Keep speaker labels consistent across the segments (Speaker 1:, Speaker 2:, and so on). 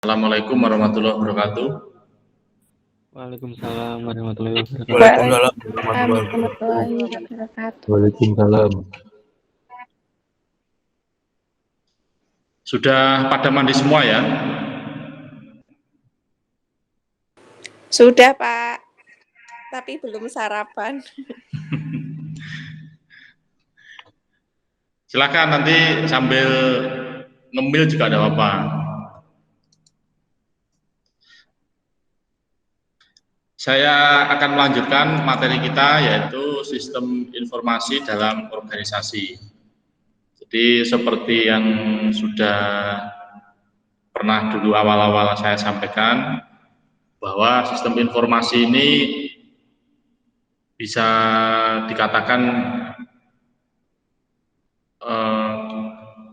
Speaker 1: Assalamualaikum warahmatullahi wabarakatuh.
Speaker 2: Waalaikumsalam warahmatullahi wabarakatuh.
Speaker 3: Waalaikumsalam warahmatullahi wabarakatuh.
Speaker 2: Waalaikumsalam.
Speaker 1: Sudah pada mandi semua ya?
Speaker 3: Sudah, Pak. Tapi belum sarapan.
Speaker 1: Silakan nanti sambil ngemil juga ada apa-apa. Saya akan melanjutkan materi kita yaitu sistem informasi dalam organisasi. Jadi seperti yang sudah pernah dulu awal-awal saya sampaikan bahwa sistem informasi ini bisa dikatakan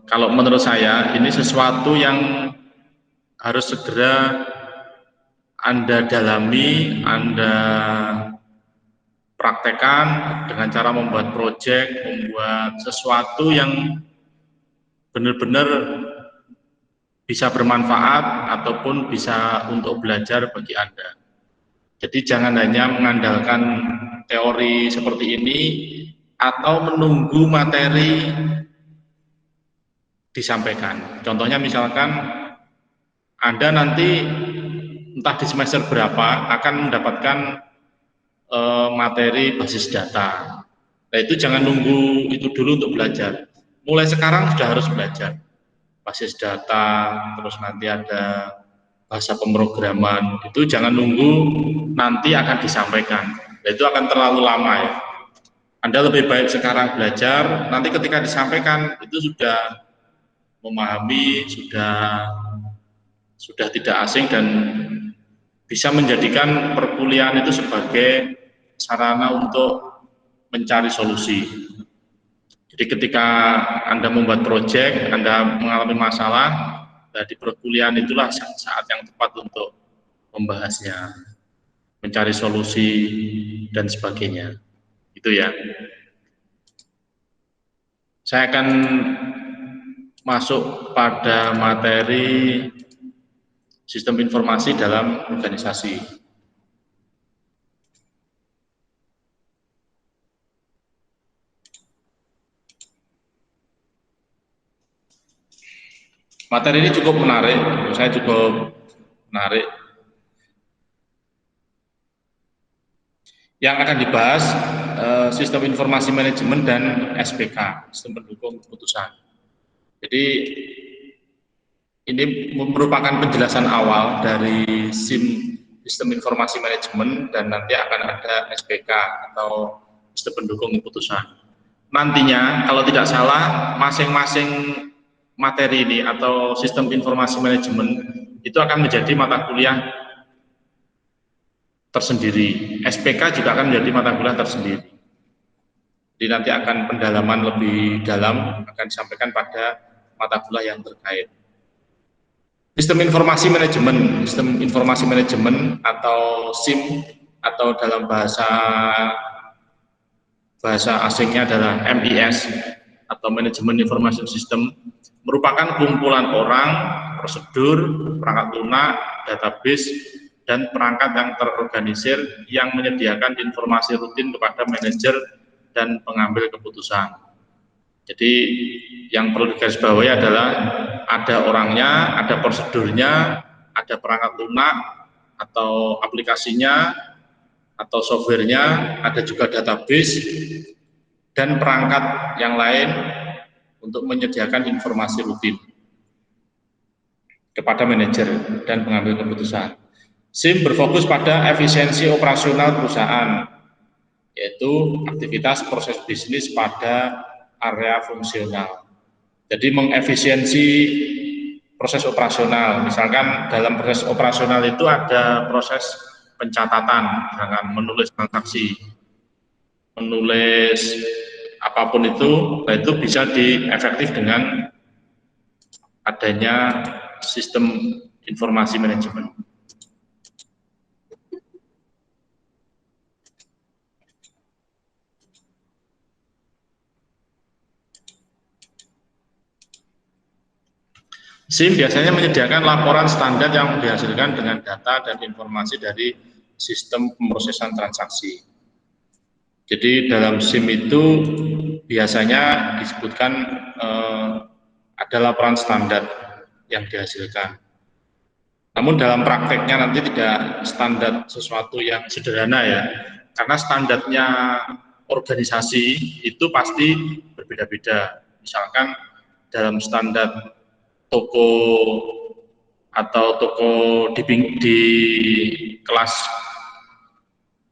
Speaker 1: kalau menurut saya ini sesuatu yang harus segera Anda dalami, Anda praktekkan dengan cara membuat proyek, membuat sesuatu yang benar-benar bisa bermanfaat ataupun bisa untuk belajar bagi Anda. Jadi jangan hanya mengandalkan teori seperti ini atau menunggu materi disampaikan. Contohnya misalkan Anda nanti entah di semester berapa akan mendapatkan materi basis data. Nah itu jangan nunggu itu dulu untuk belajar. Mulai sekarang sudah harus belajar basis data, terus nanti ada bahasa pemrograman. Itu jangan nunggu nanti akan disampaikan. Nah, itu akan terlalu lama ya. Anda lebih baik sekarang belajar, nanti ketika disampaikan itu sudah memahami, sudah tidak asing dan bisa menjadikan perkuliahan itu sebagai sarana untuk mencari solusi. Jadi ketika Anda membuat proyek, Anda mengalami masalah, nah di perkuliahan itulah saat yang tepat untuk membahasnya, mencari solusi dan sebagainya. Itu ya. Saya akan masuk pada materi sistem informasi dalam organisasi. Materi ini cukup menarik, menurut saya cukup menarik. Yang akan dibahas sistem informasi manajemen dan SPK, sistem pendukung keputusan. Jadi ini merupakan penjelasan awal dari sistem informasi manajemen dan nanti akan ada SPK atau sistem pendukung keputusan. Nantinya kalau tidak salah masing-masing materi ini atau sistem informasi manajemen itu akan menjadi mata kuliah tersendiri. SPK juga akan menjadi mata kuliah tersendiri. Jadi nanti akan pendalaman lebih dalam akan disampaikan pada mata kuliah yang terkait. Sistem informasi manajemen atau SIM atau dalam bahasa asingnya adalah MIS atau Manajemen Information System merupakan kumpulan orang, prosedur, perangkat lunak, database, dan perangkat yang terorganisir yang menyediakan informasi rutin kepada manajer dan pengambil keputusan. Jadi yang perlu digarisbawahi adalah ada orangnya, ada prosedurnya, ada perangkat lunak atau aplikasinya atau softwarenya, ada juga database dan perangkat yang lain untuk menyediakan informasi rutin kepada manajer dan pengambil keputusan. SIM berfokus pada efisiensi operasional perusahaan, yaitu aktivitas proses bisnis pada area fungsional. Jadi mengefisiensi proses operasional. Misalkan dalam proses operasional itu ada proses pencatatan, misalkan menulis transaksi, menulis apapun itu, nah itu bisa diefektif dengan adanya sistem informasi manajemen. SIM biasanya menyediakan laporan standar yang dihasilkan dengan data dan informasi dari sistem pemrosesan transaksi. Jadi dalam SIM itu biasanya disebutkan ada laporan standar yang dihasilkan. Namun dalam prakteknya nanti tidak standar sesuatu yang sederhana ya, karena standarnya organisasi itu pasti berbeda-beda. Misalkan dalam standar toko atau toko di kelas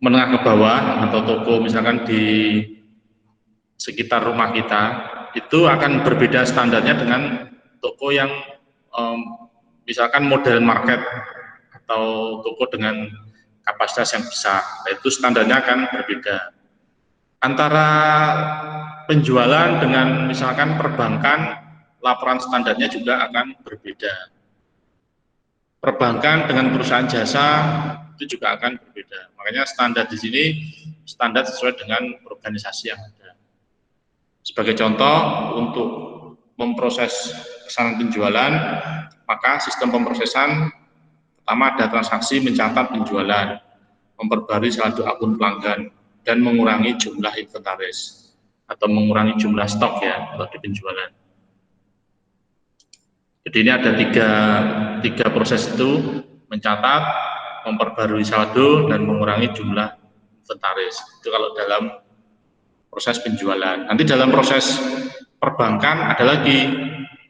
Speaker 1: menengah ke bawah atau toko misalkan di sekitar rumah kita itu akan berbeda standarnya dengan toko yang misalkan modern market atau toko dengan kapasitas yang besar, itu standarnya akan berbeda. Antara penjualan dengan misalkan perbankan, laporan standarnya juga akan berbeda. Perbankan dengan perusahaan jasa itu juga akan berbeda. Makanya standar di sini standar sesuai dengan organisasi yang ada. Sebagai contoh, untuk memproses pesanan penjualan, maka sistem pemrosesan pertama ada transaksi mencatat penjualan, memperbarui saldo akun pelanggan, dan mengurangi jumlah inventaris atau mengurangi jumlah stok ya kalau di penjualan. Jadi ini ada tiga proses itu, mencatat, memperbarui saldo, dan mengurangi jumlah inventaris. Itu kalau dalam proses penjualan. Nanti dalam proses perbankan ada lagi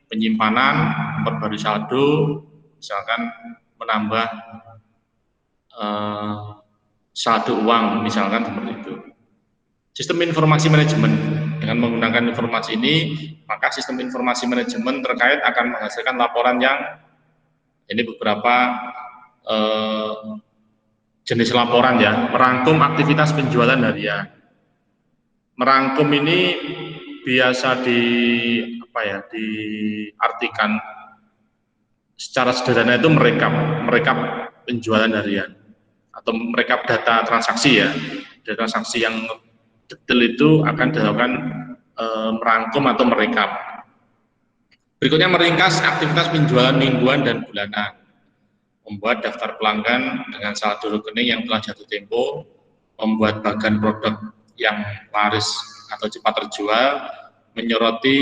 Speaker 1: penyimpanan, memperbarui saldo, misalkan menambah saldo uang, misalkan seperti itu. Sistem informasi manajemen, dengan menggunakan informasi ini, maka sistem informasi manajemen terkait akan menghasilkan laporan yang ini beberapa jenis laporan ya, merangkum aktivitas penjualan harian. Merangkum ini biasa diartikan secara sederhana itu merekap penjualan harian atau merekap data transaksi ya. Data transaksi yang detail itu akan dilakukan merangkum atau merekap. Berikutnya meringkas aktivitas penjualan mingguan dan bulanan. Membuat daftar pelanggan dengan saldo rekening yang telah jatuh tempo, membuat bagan produk yang laris atau cepat terjual, menyoroti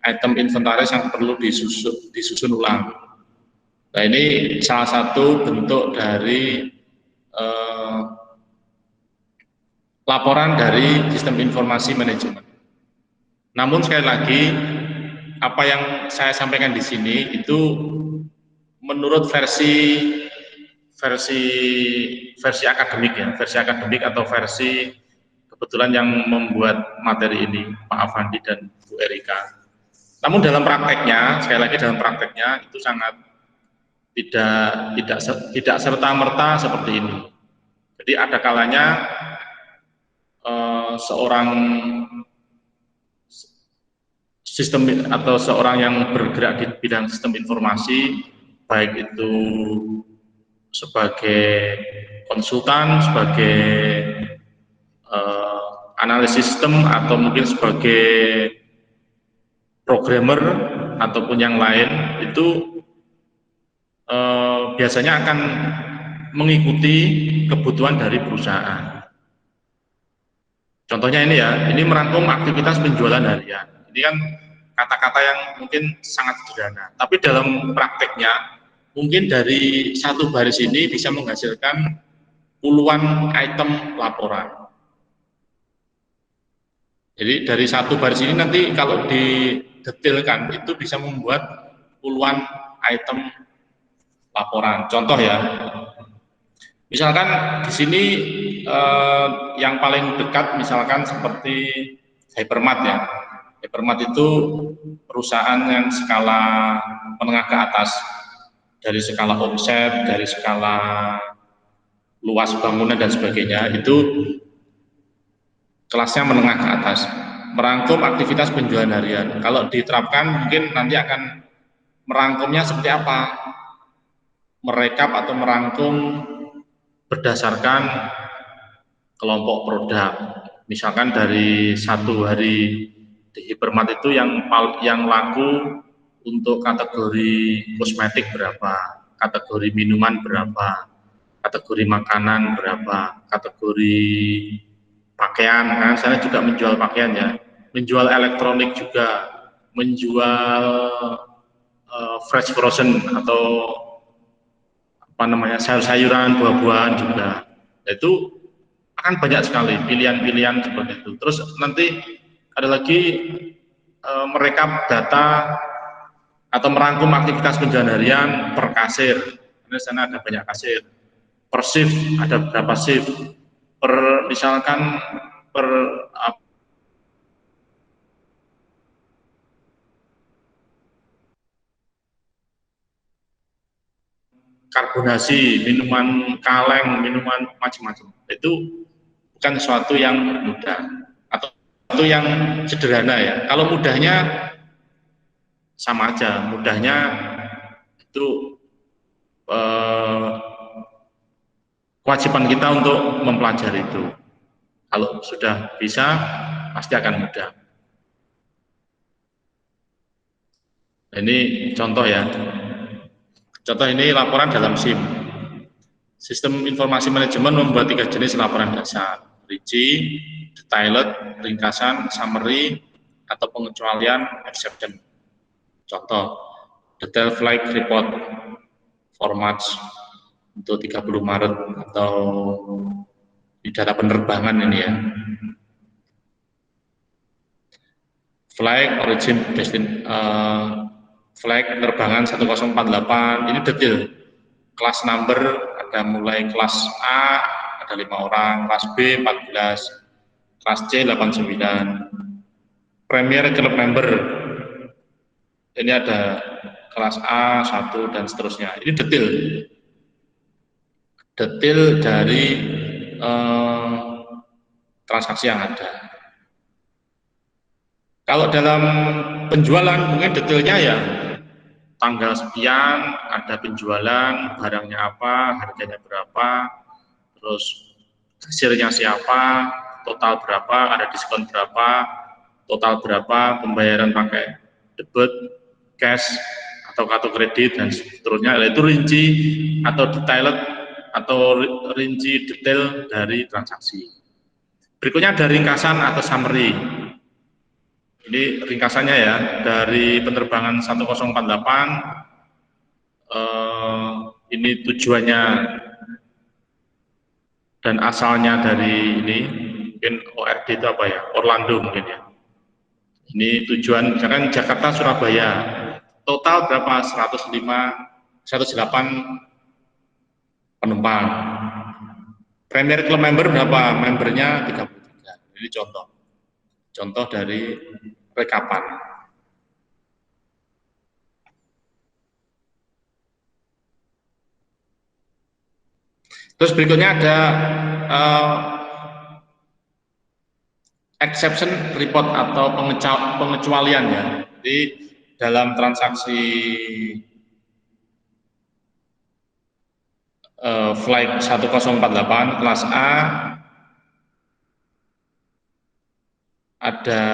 Speaker 1: item inventaris yang perlu disusun ulang. Nah, ini salah satu bentuk dari laporan dari sistem informasi manajemen. Namun sekali lagi, apa yang saya sampaikan di sini itu menurut versi akademik ya, versi akademik atau versi kebetulan yang membuat materi ini Pak Afandi dan Bu Erika. Namun dalam prakteknya, sekali lagi dalam prakteknya itu sangat tidak serta-merta seperti ini. Jadi ada kalanya seorang sistem atau seorang yang bergerak di bidang sistem informasi, baik itu sebagai konsultan, sebagai analis sistem, atau mungkin sebagai programmer ataupun yang lain, itu biasanya akan mengikuti kebutuhan dari perusahaan. Contohnya ini ya, ini merangkum aktivitas penjualan harian. Ini kan kata-kata yang mungkin sangat sederhana, tapi dalam prakteknya mungkin dari satu baris ini bisa menghasilkan puluhan item laporan. Jadi dari satu baris ini nanti kalau didetailkan itu bisa membuat puluhan item laporan. Contoh ya, misalkan di sini yang paling dekat misalkan seperti Hypermart ya. Hypermart itu perusahaan yang skala menengah ke atas, dari skala omset, dari skala luas bangunan dan sebagainya, itu kelasnya menengah ke atas. Merangkum aktivitas penjualan harian. Kalau diterapkan mungkin nanti akan merangkumnya seperti apa? Merekap atau merangkum berdasarkan kelompok produk. Misalkan dari satu hari di Hypermart itu yang laku untuk kategori kosmetik berapa, kategori minuman berapa, kategori makanan berapa, kategori pakaian, kan saya juga menjual pakaian ya, menjual elektronik juga, menjual fresh frozen atau apa namanya sayur-sayuran, buah-buahan juga. Itu akan banyak sekali pilihan-pilihan seperti itu. Terus nanti ada lagi merekap data atau merangkum aktivitas penjualan harian per kasir. Di sana ada banyak kasir. Per shift ada berapa shift. Per misalkan per karbonasi, minuman kaleng, minuman macam-macam. Itu bukan sesuatu yang mudah atau sesuatu yang sederhana ya. Kalau mudahnya sama aja, mudahnya itu kewajiban kita untuk mempelajari itu. Kalau sudah bisa, pasti akan mudah. Ini contoh ya. Contoh ini laporan dalam SIM. Sistem informasi manajemen membuat 3 jenis laporan dasar: rinci, detailed, ringkasan, summary, atau pengecualian, exception. Contoh, detail flight report format untuk 30 Maret atau di data penerbangan ini ya. Flight origin flight penerbangan 1048 ini detail. Kelas number ada mulai kelas A ada 5 orang, kelas B 14, kelas C 89. Premier club member ini ada kelas A 1 dan seterusnya. Ini detail dari transaksi yang ada. Kalau dalam penjualan mungkin detailnya ya tanggal sekian ada penjualan, barangnya apa, harganya berapa, terus kasirnya siapa, total berapa, ada diskon berapa, total berapa, pembayaran pakai debit, cash atau kartu kredit dan seterusnya. Itu rinci atau detailed atau rinci detail dari transaksi. Berikutnya ada ringkasan atau summary. Ini ringkasannya ya, dari penerbangan 1048 ini tujuannya dan asalnya dari ini, mungkin ORD itu apa ya, Orlando mungkin ya. Ini tujuan misalkan Jakarta Surabaya, total berapa? 108 penumpang. Premier Club member berapa? Membernya 33. Ini contoh dari rekapan. Terus berikutnya ada exception report atau pengecualian ya. Jadi dalam transaksi flight 1048 kelas A ada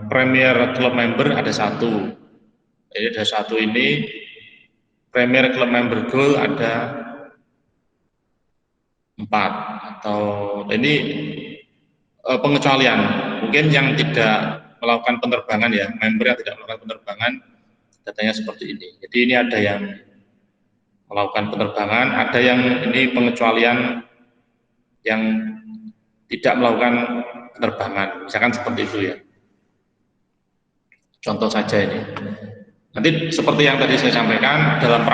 Speaker 1: Premier Club member ada 1. Jadi ada 1 ini, Premier Club member goal ada 4 atau ini pengecualian. Mungkin yang tidak melakukan penerbangan ya, member yang tidak melakukan penerbangan datanya seperti ini. Jadi ini ada yang melakukan penerbangan, ada yang ini pengecualian yang tidak melakukan penerbangan, misalkan seperti itu ya. Contoh saja ini. Nanti seperti yang tadi saya sampaikan, dalam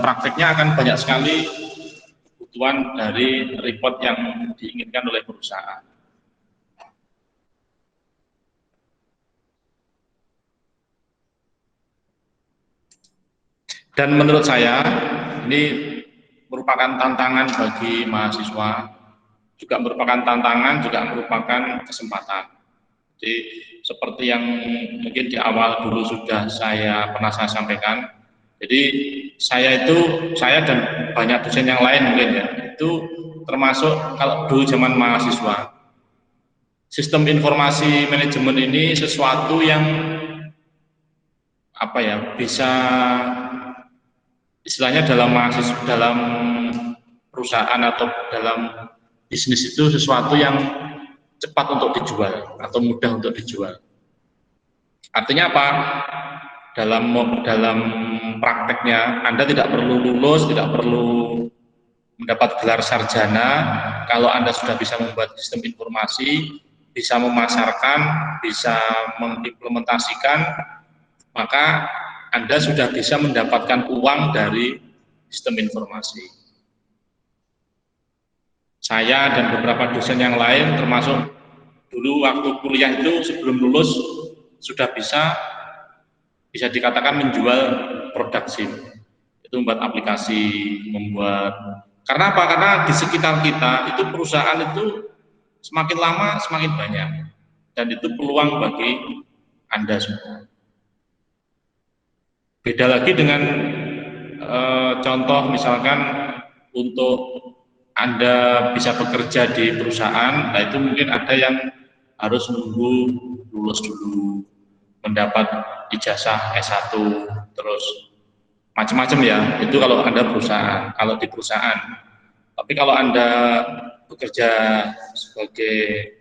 Speaker 1: prakteknya akan banyak sekali kebutuhan dari report yang diinginkan oleh perusahaan. Dan menurut saya ini merupakan tantangan bagi mahasiswa, juga merupakan tantangan, juga merupakan kesempatan. Jadi seperti yang mungkin di awal dulu sudah pernah saya sampaikan, jadi saya dan banyak dosen yang lain mungkin ya, itu termasuk kalau dulu zaman mahasiswa, sistem informasi manajemen ini sesuatu yang apa ya, bisa istilahnya dalam perusahaan atau dalam bisnis itu sesuatu yang cepat untuk dijual atau mudah untuk dijual. Artinya apa? Dalam prakteknya Anda tidak perlu lulus, tidak perlu mendapat gelar sarjana. Kalau Anda sudah bisa membuat sistem informasi, bisa memasarkan, bisa mengimplementasikan, maka Anda sudah bisa mendapatkan uang dari sistem informasi. Saya dan beberapa dosen yang lain, termasuk dulu waktu kuliah itu sebelum lulus sudah bisa dikatakan menjual produk SIM. Itu membuat aplikasi, karena apa? Karena di sekitar kita itu perusahaan itu semakin lama semakin banyak, dan itu peluang bagi Anda semua. Beda lagi dengan contoh misalkan untuk Anda bisa bekerja di perusahaan, nah itu mungkin ada yang harus menunggu lulus dulu, mendapat ijazah S1, terus macam-macam ya, itu kalau Anda perusahaan, kalau di perusahaan. Tapi kalau Anda bekerja sebagai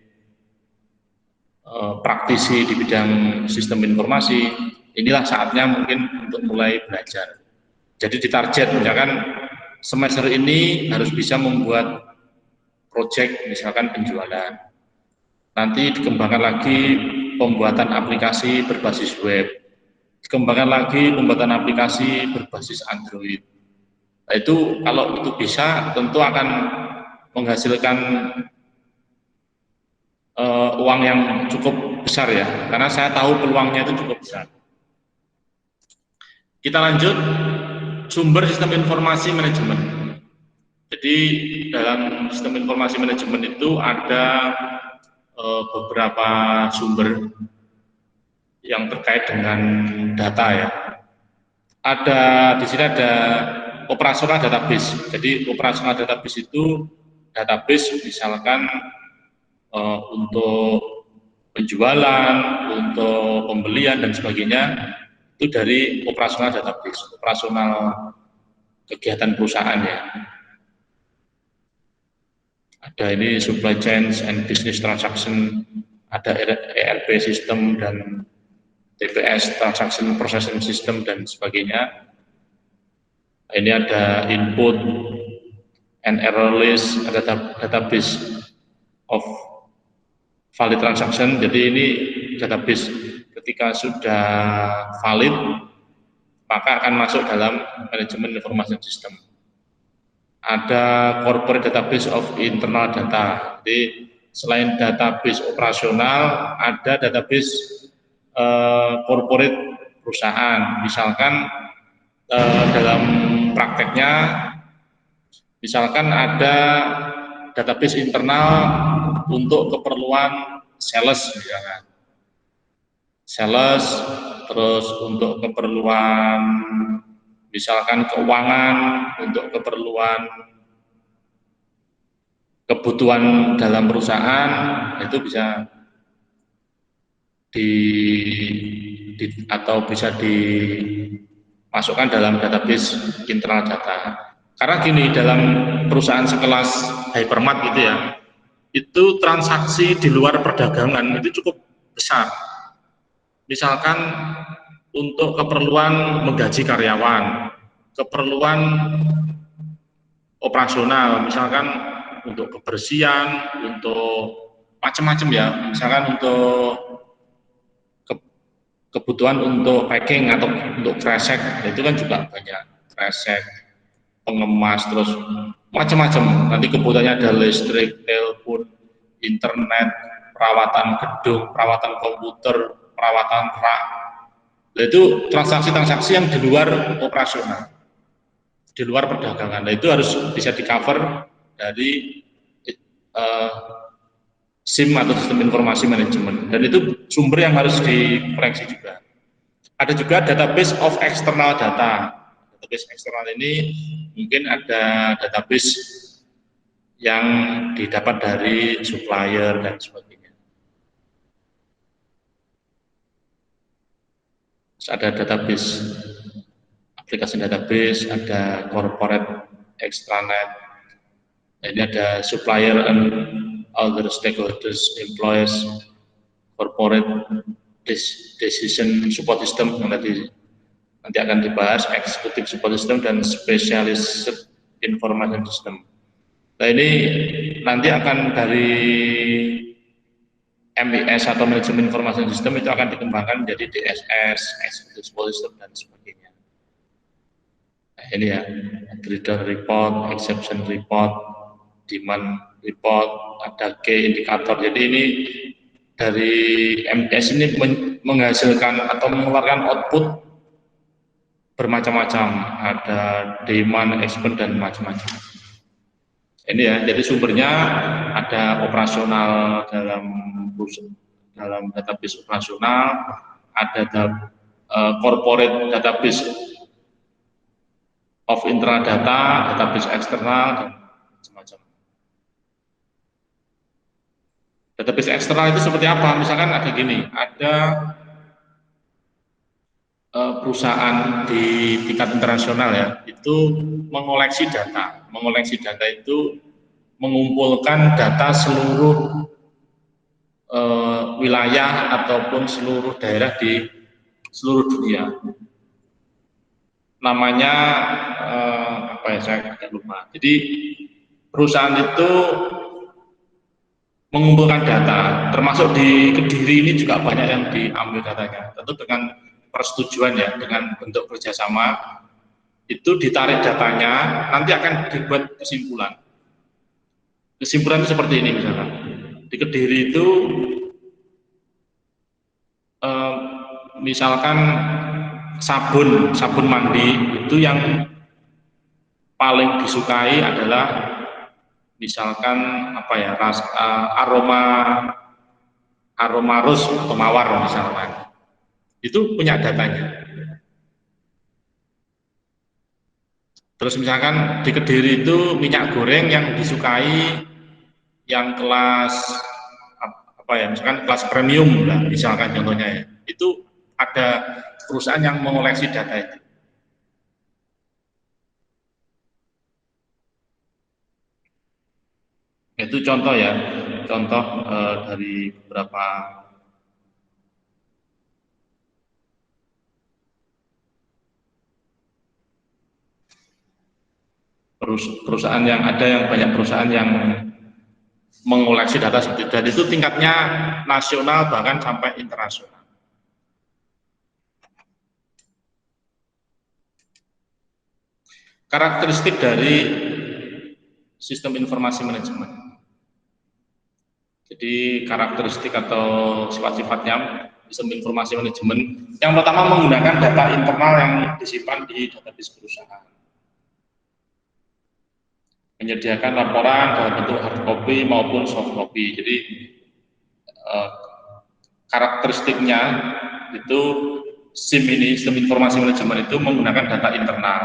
Speaker 1: praktisi di bidang sistem informasi, inilah saatnya mungkin untuk mulai belajar. Jadi ditarget, misalkan semester ini harus bisa membuat project, misalkan penjualan. Nanti dikembangkan lagi pembuatan aplikasi berbasis web, dikembangkan lagi pembuatan aplikasi berbasis Android. Nah, itu kalau itu bisa tentu akan menghasilkan uang yang cukup besar ya, karena saya tahu peluangnya itu cukup besar. Kita lanjut, sumber sistem informasi manajemen. Jadi dalam sistem informasi manajemen itu ada beberapa sumber yang terkait dengan data ya. Di sini ada operasional database. Jadi operasional database itu database misalkan untuk penjualan, untuk pembelian dan sebagainya, itu dari operasional database, operasional kegiatan perusahaan ya. Ada ini supply chain and business transaction, ada ERP system dan TPS transaction processing system dan sebagainya. Ini ada input and error list, ada database of valid transaction. Jadi ini database ketika sudah valid maka akan masuk dalam manajemen information system. Ada corporate database of internal data. Jadi selain database operasional, ada database corporate perusahaan. Misalkan dalam prakteknya, misalkan ada database internal untuk keperluan sales, misalkan sales, terus untuk keperluan misalkan keuangan, untuk keperluan kebutuhan dalam perusahaan, itu bisa atau bisa dimasukkan dalam database internal data. Karena gini, dalam perusahaan sekelas Hypermart gitu ya, itu transaksi di luar perdagangan itu cukup besar. Misalkan untuk keperluan menggaji karyawan, keperluan operasional, misalkan untuk kebersihan, untuk macam-macam ya, misalkan untuk kebutuhan untuk packing atau untuk kresek, itu kan juga banyak, kresek, pengemas, terus macam-macam. Nanti kebutuhannya ada listrik, telepon, internet, perawatan gedung, perawatan komputer, perawatan rak. Itu transaksi-transaksi yang di luar operasional, di luar perdagangan. Nah, itu harus bisa di-cover dari SIM atau sistem informasi manajemen, dan itu sumber yang harus dikoleksi juga. Ada juga database of external data. Database eksternal ini mungkin ada database yang didapat dari supplier dan sebagainya. ada database, aplikasi database, ada corporate extranet, ini ada supplier and other stakeholders, employees, corporate decision support system yang nanti akan dibahas, executive support system dan specialist information system. Nah ini nanti akan dari MES atau manajemen information system itu akan dikembangkan menjadi DSS, executive support system dan sebagainya. Nah ini ya, breeder report, exception report, demand report, ada key indikator. Jadi ini dari MES ini menghasilkan atau mengeluarkan output bermacam-macam, ada demand, expert dan macam-macam. Ini ya, jadi sumbernya ada operasional dalam database operasional, ada corporate database of internal data, database eksternal dan macam-macam. Database eksternal itu seperti apa? Misalkan ada gini, ada perusahaan di tingkat internasional ya, itu mengoleksi data. Mengoleksi data itu mengumpulkan data seluruh wilayah ataupun seluruh daerah di seluruh dunia. Namanya apa ya, saya agak lupa. Jadi perusahaan itu mengumpulkan data, termasuk di Kediri ini juga banyak yang diambil datanya. Tentu dengan persetujuan ya, dengan bentuk kerjasama, itu ditarik datanya, nanti akan dibuat kesimpulan. Kesimpulan itu seperti ini misalkan, di Kediri itu misalkan sabun mandi itu yang paling disukai adalah misalkan apa ya, aroma rose atau mawar misalkan. Itu punya datanya. Terus misalkan di Kediri itu minyak goreng yang disukai yang kelas apa ya, misalkan kelas premium lah, misalkan contohnya ya. Itu ada perusahaan yang mengoleksi data itu. Itu contoh ya, contoh dari beberapa perusahaan yang ada, yang banyak perusahaan yang mengoleksi data seperti itu, dan itu tingkatnya nasional bahkan sampai internasional. Karakteristik dari sistem informasi manajemen. Jadi karakteristik atau sifat-sifatnya sistem informasi manajemen, yang pertama menggunakan data internal yang disimpan di database perusahaan. Menyediakan laporan dalam bentuk hard copy maupun soft copy. Jadi karakteristiknya itu SIM ini, sistem informasi manajemen itu menggunakan data internal,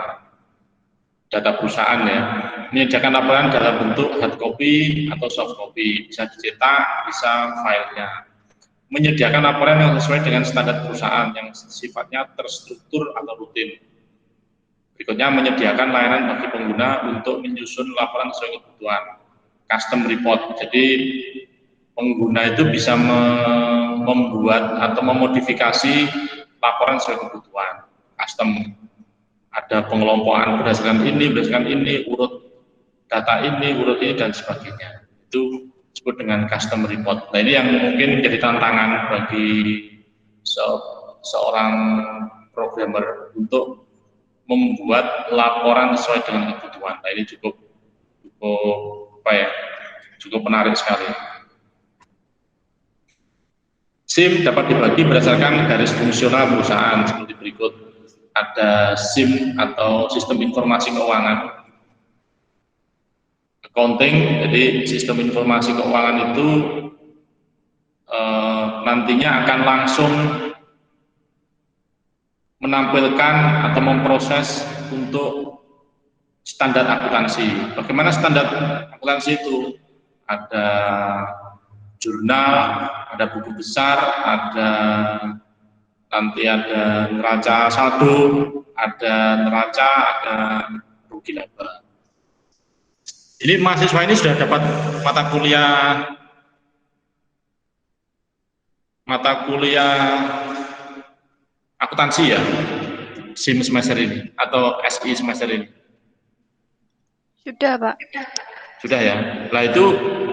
Speaker 1: data perusahaan ya. Menyediakan laporan dalam bentuk hard copy atau soft copy, bisa dicetak, bisa filenya. Menyediakan laporan yang sesuai dengan standar perusahaan yang sifatnya terstruktur atau rutin. Berikutnya menyediakan layanan bagi pengguna untuk menyusun laporan sesuai kebutuhan, custom report. Jadi pengguna itu bisa membuat atau memodifikasi laporan sesuai kebutuhan, custom. Ada pengelompokan berdasarkan ini, urut data ini, urut ini dan sebagainya. Itu disebut dengan custom report. Nah ini yang mungkin menjadi tantangan bagi seorang programmer untuk membuat laporan sesuai dengan kebutuhan. Nah ini cukup apa ya, cukup menarik sekali. SIM dapat dibagi berdasarkan garis fungsional perusahaan seperti berikut. Ada SIM atau sistem informasi keuangan, accounting. Jadi sistem informasi keuangan itu nantinya akan langsung menampilkan atau memproses untuk standar akuntansi. Bagaimana standar akuntansi itu? Ada jurnal, ada buku besar, ada nanti ada neraca saldo, ada neraca, ada rugi laba. Ini mahasiswa ini sudah dapat mata kuliah akuntansi ya, SIM semester ini atau SI semester ini?
Speaker 3: Sudah, Pak.
Speaker 1: Sudah ya. Nah itu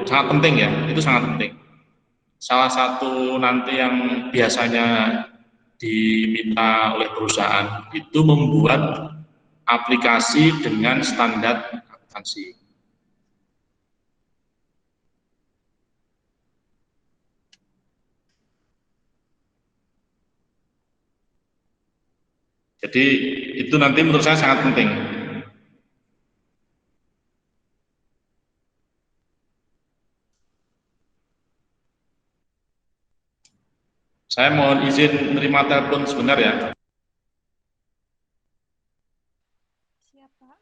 Speaker 1: sangat penting ya, itu sangat penting. Salah satu nanti yang biasanya diminta oleh perusahaan itu membuat aplikasi dengan standar akuntansi. Jadi itu nanti menurut saya sangat penting. Saya mohon izin menerima telepon sebentar ya.
Speaker 3: Siapa?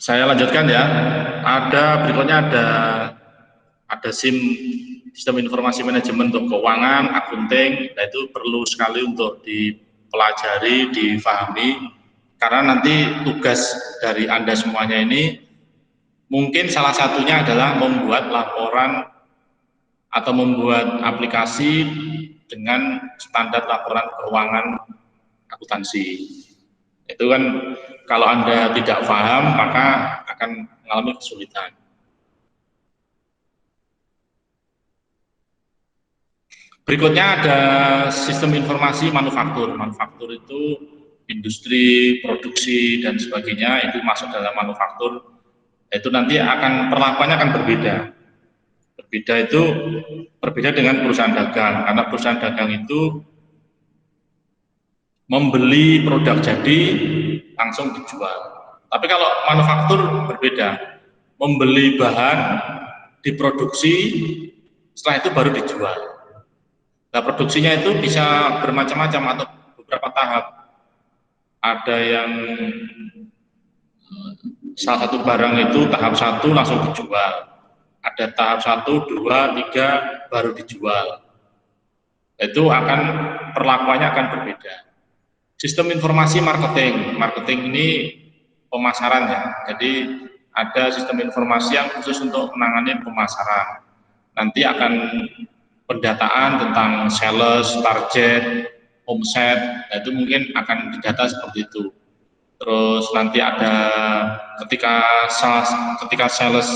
Speaker 1: Saya lanjutkan ya. Berikutnya ada SIM, sistem informasi manajemen untuk keuangan, akunting. Nah itu perlu sekali untuk dipelajari, difahami, karena nanti tugas dari Anda semuanya ini mungkin salah satunya adalah membuat laporan atau membuat aplikasi dengan standar laporan keuangan akuntansi. Itu kan kalau Anda tidak paham, maka akan mengalami kesulitan. Berikutnya ada sistem informasi manufaktur. Manufaktur itu industri, produksi, dan sebagainya, itu masuk dalam manufaktur. Itu nanti perlakuannya akan berbeda. Berbeda dengan perusahaan dagang, karena perusahaan dagang itu membeli produk jadi langsung dijual. Tapi kalau manufaktur berbeda, membeli bahan, diproduksi, setelah itu baru dijual. Nah, produksinya itu bisa bermacam-macam atau beberapa tahap. Ada yang salah satu barang itu tahap 1 langsung dijual. Ada tahap 1, 2, 3 baru dijual. Itu perlakuannya akan berbeda. Sistem informasi marketing. Marketing ini pemasaran ya. Jadi ada sistem informasi yang khusus untuk menangani pemasaran. Nanti akan pendataan tentang sales, target, omset, nah itu mungkin akan didata seperti itu. Terus nanti ada ketika sales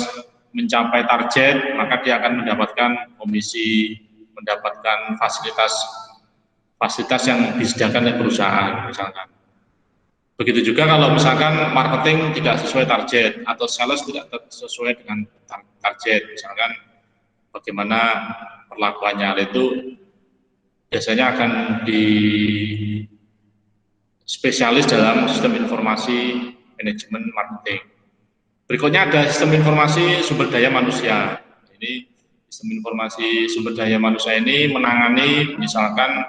Speaker 1: mencapai target, maka dia akan mendapatkan komisi, mendapatkan fasilitas yang disediakan oleh perusahaan, misalkan. Begitu juga kalau misalkan marketing tidak sesuai target atau sales tidak sesuai dengan target, misalkan bagaimana perlakuannya, itu biasanya akan di spesialis dalam sistem informasi manajemen marketing. Berikutnya ada sistem informasi sumber daya manusia. Ini sistem informasi sumber daya manusia ini menangani misalkan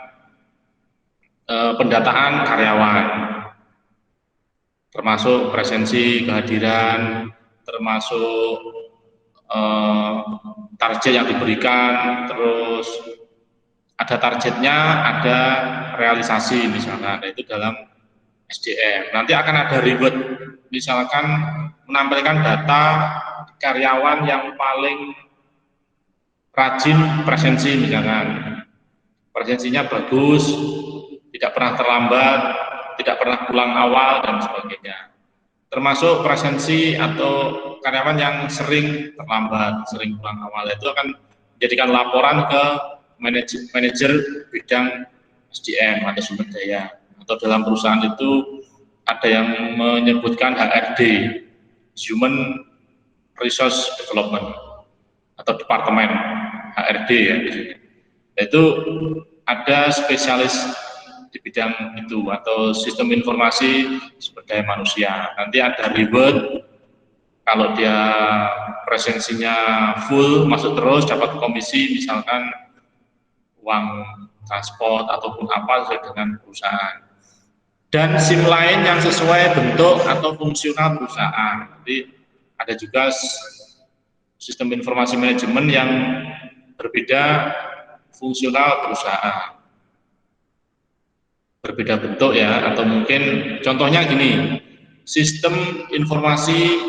Speaker 1: pendataan karyawan, termasuk presensi, kehadiran, termasuk target yang diberikan, terus ada targetnya, ada realisasi misalkan, itu dalam SDM. Nanti akan ada reward, misalkan menampilkan data karyawan yang paling rajin presensi, misalkan presensinya bagus, tidak pernah terlambat, tidak pernah pulang awal, dan sebagainya. Termasuk presensi atau karyawan yang sering terlambat, sering pulang awal, itu akan menjadikan laporan ke manajer bidang SDM atau sumber daya. Atau dalam perusahaan itu ada yang menyebutkan HRD, Human Resource Development, atau Departemen HRD ya. Itu ada spesialis di bidang itu, atau sistem informasi sumber daya manusia. Nanti ada reward, kalau dia presensinya full, masuk terus, dapat komisi, misalkan uang transport ataupun apa sesuai dengan perusahaan. Dan SIM lain yang sesuai bentuk atau fungsional perusahaan. Nanti ada juga sistem informasi manajemen yang berbeda fungsional perusahaan. Berbeda bentuk ya, atau mungkin contohnya gini, sistem informasi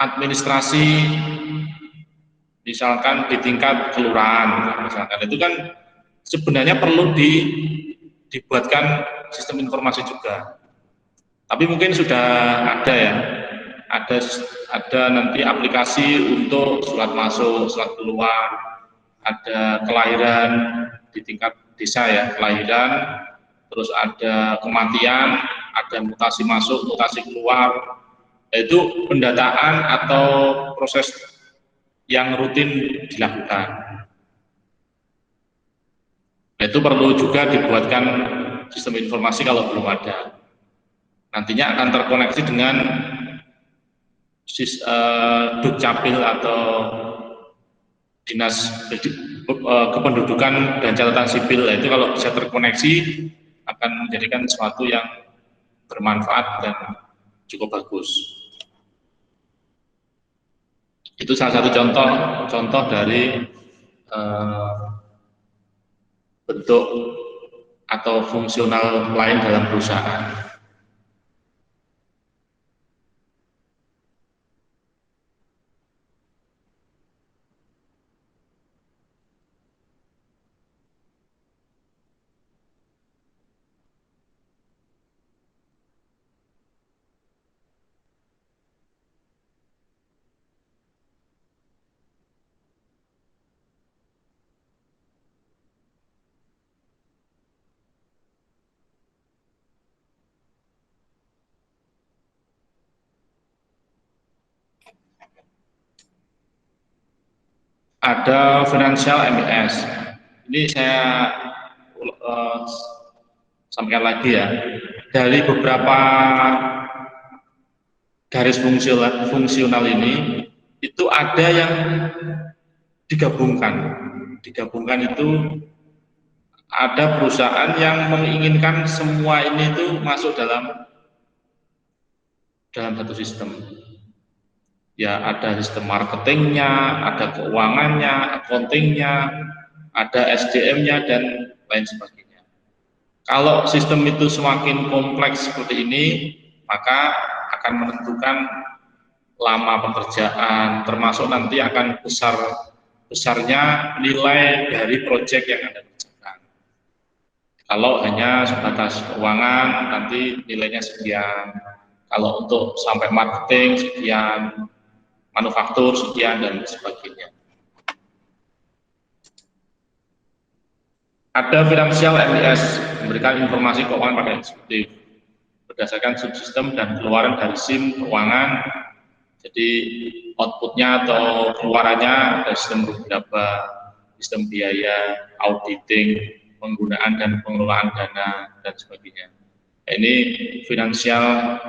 Speaker 1: administrasi misalkan di tingkat kelurahan, misalkan itu kan sebenarnya perlu dibuatkan sistem informasi juga. Tapi mungkin sudah ada ya, ada nanti aplikasi untuk surat masuk, surat keluar, ada kelahiran di tingkat desa ya, kelahiran, terus ada kematian, ada mutasi masuk, mutasi keluar. Itu pendataan atau proses yang rutin dilakukan. Itu perlu juga dibuatkan sistem informasi kalau belum ada. Nantinya akan terkoneksi dengan Dukcapil atau Dinas Kependudukan dan Catatan Sipil. Itu kalau bisa terkoneksi akan menjadikan sesuatu yang bermanfaat dan cukup bagus. Itu salah satu contoh dari bentuk atau fungsional lain dalam perusahaan. ada financial MIS. Ini saya sampaikan lagi ya. Dari beberapa garis fungsional ini, itu ada yang digabungkan. Digabungkan itu ada perusahaan yang menginginkan semua ini itu masuk dalam satu sistem. Ya, ada sistem marketingnya, ada keuangannya, accountingnya, ada SDM-nya, dan lain sebagainya. Kalau sistem itu semakin kompleks seperti ini, maka akan menentukan lama pekerjaan, termasuk nanti akan besarnya nilai dari proyek yang Anda kerjakan. Kalau hanya sebatas keuangan, nanti nilainya sekian. Kalau untuk sampai marketing, sekian. Manufaktur, sekian, dan sebagainya. Ada financial MIS, memberikan informasi keuangan pada eksekutif berdasarkan subsistem dan keluaran dari SIM keuangan. Jadi outputnya atau keluarannya ada sistem rugi laba, sistem biaya, auditing, penggunaan dan pengelolaan dana, dan sebagainya. Ini financial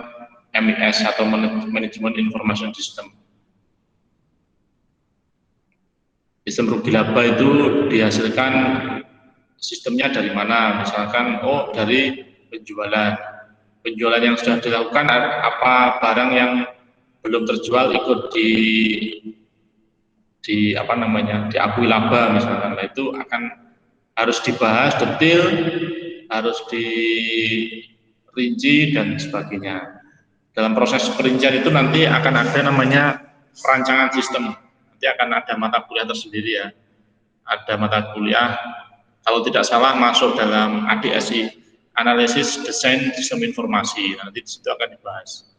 Speaker 1: MIS atau Management Information System. Sistem rugi laba itu dihasilkan sistemnya dari mana? Misalkan, dari penjualan. Penjualan yang sudah dilakukan, apa barang yang belum terjual ikut diakui laba misalkan. Nah, itu harus dibahas detail, harus dirinci dan sebagainya. Dalam proses perincian itu nanti akan ada namanya perancangan sistem. Nanti akan ada mata kuliah tersendiri ya. Ada mata kuliah, kalau tidak salah masuk dalam ADSI, Analisis Desain Sistem Informasi. Nanti di situ akan dibahas.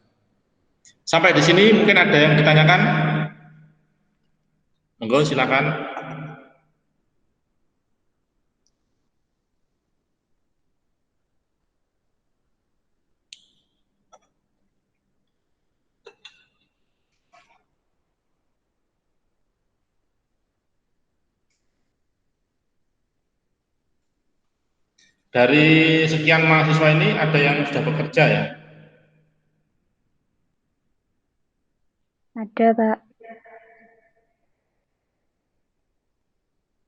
Speaker 1: Sampai di sini mungkin ada yang ditanyakan? Monggo silakan. Dari sekian mahasiswa ini ada yang sudah bekerja ya?
Speaker 3: Ada, Pak.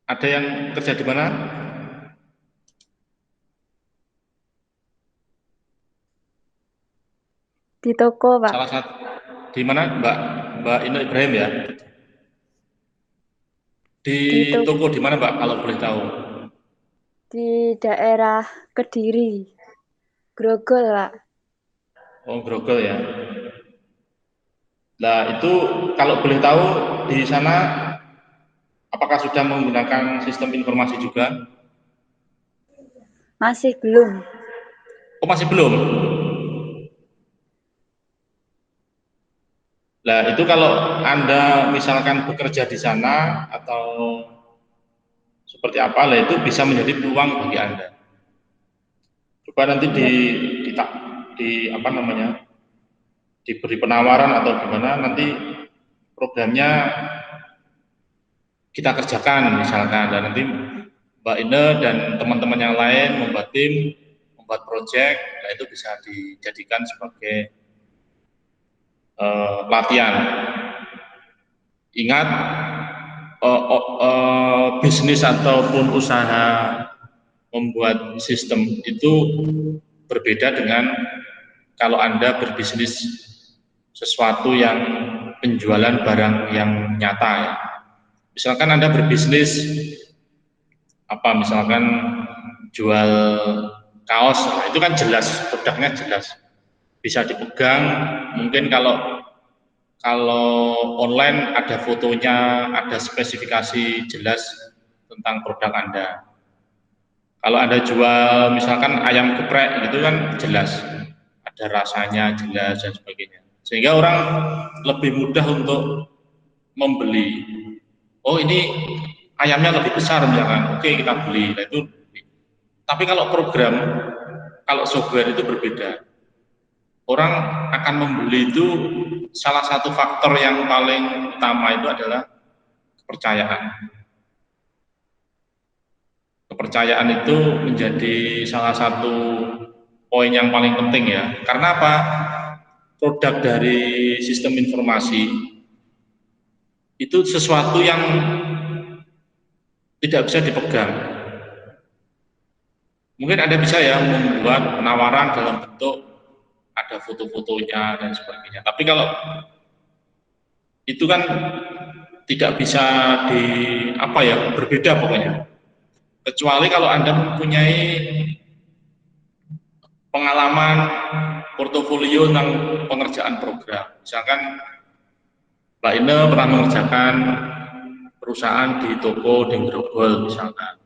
Speaker 1: Ada yang kerja di mana?
Speaker 3: Di toko, Pak.
Speaker 1: Salah satu. Di mana, Mbak Ino Ibrahim ya? Di toko di mana, Mbak, kalau boleh tahu?
Speaker 3: Di daerah Kediri, Grogol, Pak.
Speaker 1: Oh, Grogol ya. Nah, itu kalau boleh tahu di sana apakah sudah menggunakan sistem informasi juga?
Speaker 3: Masih belum.
Speaker 1: Oh, masih belum? Nah, itu kalau Anda misalkan bekerja di sana atau seperti apa, lah itu bisa menjadi peluang bagi Anda. Coba nanti diberi penawaran atau gimana, nanti programnya kita kerjakan misalkan, dan nanti Mbak Ine dan teman-teman yang lain membuat tim, membuat proyek, nah itu bisa dijadikan sebagai latihan. Ingat, bisnis ataupun usaha membuat sistem itu berbeda dengan kalau Anda berbisnis sesuatu yang penjualan barang yang nyata ya. Misalkan Anda berbisnis misalkan jual kaos, nah itu kan jelas, produknya jelas, bisa dipegang. Mungkin kalau online ada fotonya, ada spesifikasi jelas tentang produk Anda. Kalau Anda jual misalkan ayam geprek gitu kan jelas, ada rasanya jelas dan sebagainya, sehingga orang lebih mudah untuk membeli. Oh, ini ayamnya lebih besar misalkan, oke kita beli. Nah, itu. Tapi kalau program, kalau software itu berbeda. Orang akan membeli itu salah satu faktor yang paling utama itu adalah kepercayaan. Kepercayaan itu menjadi salah satu poin yang paling penting ya. Karena apa? Produk dari sistem informasi itu sesuatu yang tidak bisa dipegang. Mungkin Anda bisa ya membuat penawaran dalam bentuk ada foto-fotonya dan sebagainya. Tapi kalau itu kan tidak bisa berbeda pokoknya. Kecuali kalau Anda mempunyai pengalaman portofolio tentang pengerjaan program. Misalkan Mbak Ine pernah mengerjakan perusahaan di toko di Grogol misalkan.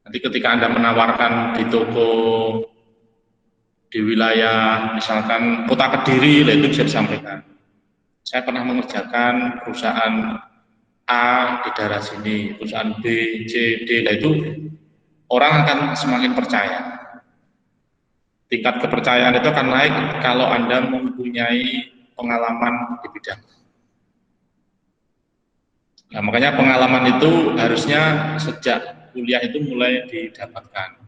Speaker 1: Nanti ketika Anda menawarkan di toko di wilayah misalkan Kota Kediri, itu bisa disampaikan. Saya pernah mengerjakan perusahaan A di daerah sini, perusahaan B, C, D, itu orang akan semakin percaya. Tingkat kepercayaan itu akan naik kalau Anda mempunyai pengalaman di bidang. Nah, makanya pengalaman itu harusnya sejak kuliah itu mulai didapatkan.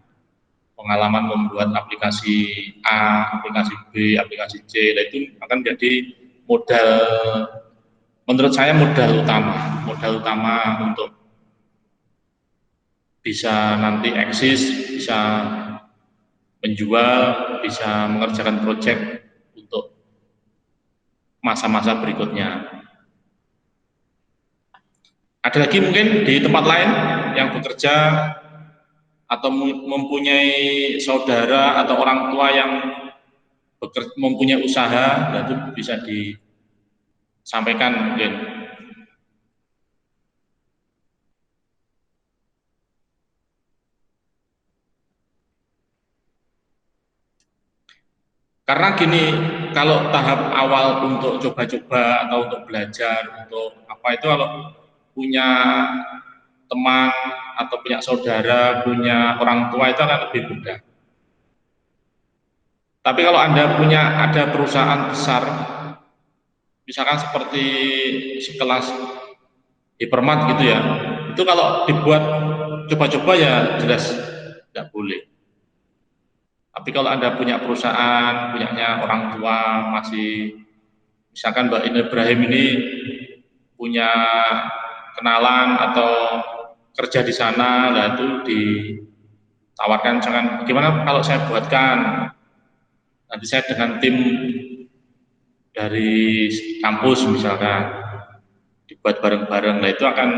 Speaker 1: Pengalaman membuat aplikasi A, aplikasi B, aplikasi C, itu akan jadi modal, menurut saya modal utama untuk bisa nanti eksis, bisa menjual, bisa mengerjakan proyek untuk masa-masa berikutnya. Ada lagi mungkin di tempat lain yang bekerja atau mempunyai saudara atau orang tua yang mempunyai usaha, dan itu bisa disampaikan mungkin. Karena gini, kalau tahap awal untuk coba-coba atau untuk belajar, untuk apa itu kalau punya teman atau punya saudara, punya orang tua itu akan lebih mudah. Tapi kalau Anda ada perusahaan besar, misalkan seperti sekelas Hypermart gitu ya, itu kalau dibuat coba-coba ya jelas tidak boleh. Tapi kalau Anda punya perusahaan, punyanya orang tua, masih misalkan Mbak Ine Ibrahim ini punya kenalan atau kerja di sana, lah itu ditawarkan misalkan gimana kalau saya buatkan, nanti saya dengan tim dari kampus misalkan dibuat bareng-bareng, lah itu akan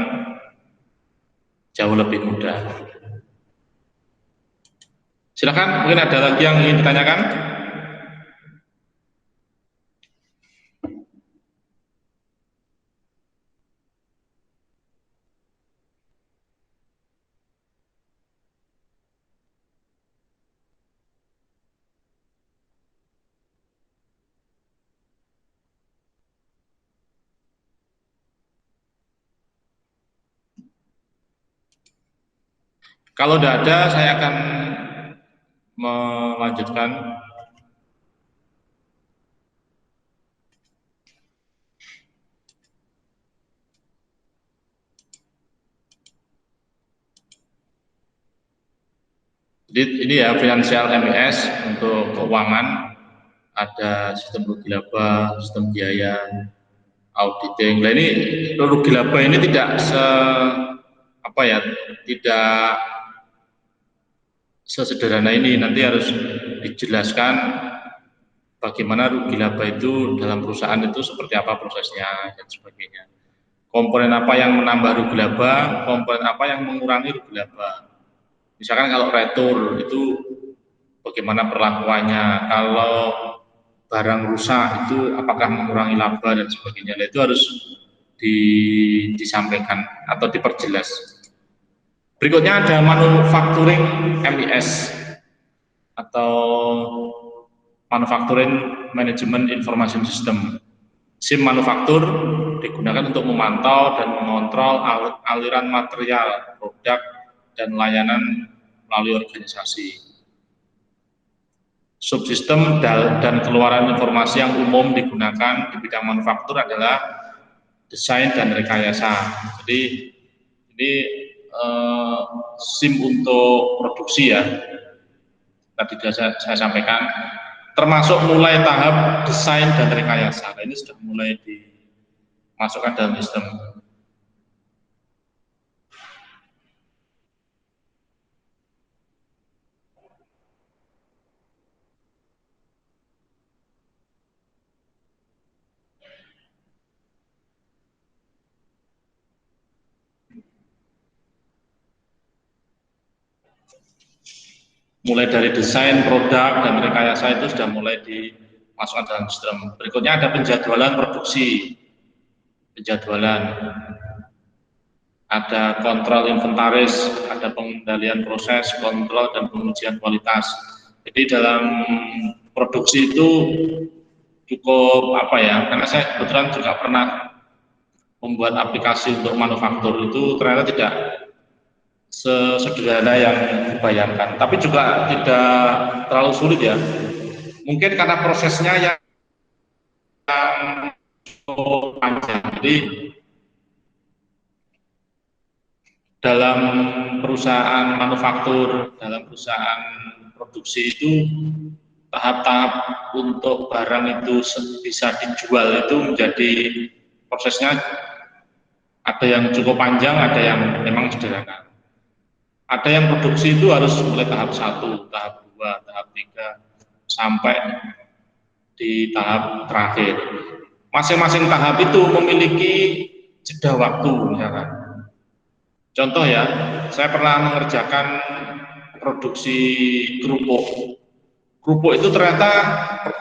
Speaker 1: jauh lebih mudah. Silakan, mungkin ada lagi yang ingin ditanyakan? Kalau tidak ada, saya akan melanjutkan. Jadi ini ya finansial MES untuk keuangan, ada sistem rugi laba, sistem biaya, auditing. Nah ini rugi laba ini tidak tidak sesederhana ini, nanti harus dijelaskan bagaimana rugi laba itu dalam perusahaan itu seperti apa prosesnya dan sebagainya. Komponen apa yang menambah rugi laba, komponen apa yang mengurangi rugi laba. Misalkan kalau retur itu bagaimana perlakuannya, kalau barang rusak itu apakah mengurangi laba dan sebagainya. Itu harus disampaikan atau diperjelas. Berikutnya ada manufacturing MES atau manufacturing management information system. SIM manufaktur digunakan untuk memantau dan mengontrol aliran material, produk, dan layanan melalui organisasi. Subsistem dan keluaran informasi yang umum digunakan di bidang manufaktur adalah desain dan rekayasa. Jadi ini SIM untuk produksi ya, tadi saya sampaikan, termasuk mulai tahap desain dan rekayasa. Nah, ini sudah mulai dimasukkan dalam sistem. Mulai dari desain produk dan rekayasa itu sudah mulai dimasukkan dalam sistem. Berikutnya ada penjadwalan produksi, penjadwalan, ada kontrol inventaris, ada pengendalian proses, kontrol dan pengujian kualitas. Jadi dalam produksi itu cukup apa ya? Karena saya kebetulan juga pernah membuat aplikasi untuk manufaktur, itu ternyata tidak sesederhana yang dibayangkan, tapi juga tidak terlalu sulit ya. Mungkin karena prosesnya yang panjang. Jadi dalam perusahaan manufaktur, dalam perusahaan produksi itu tahap-tahap untuk barang itu bisa dijual itu menjadi prosesnya ada yang cukup panjang, ada yang memang sederhana. Ada yang produksi itu harus mulai tahap 1, tahap 2, tahap 3, sampai di tahap terakhir. Masing-masing tahap itu memiliki jeda waktu, misalkan. Contoh ya, saya pernah mengerjakan produksi kerupuk. Kerupuk itu ternyata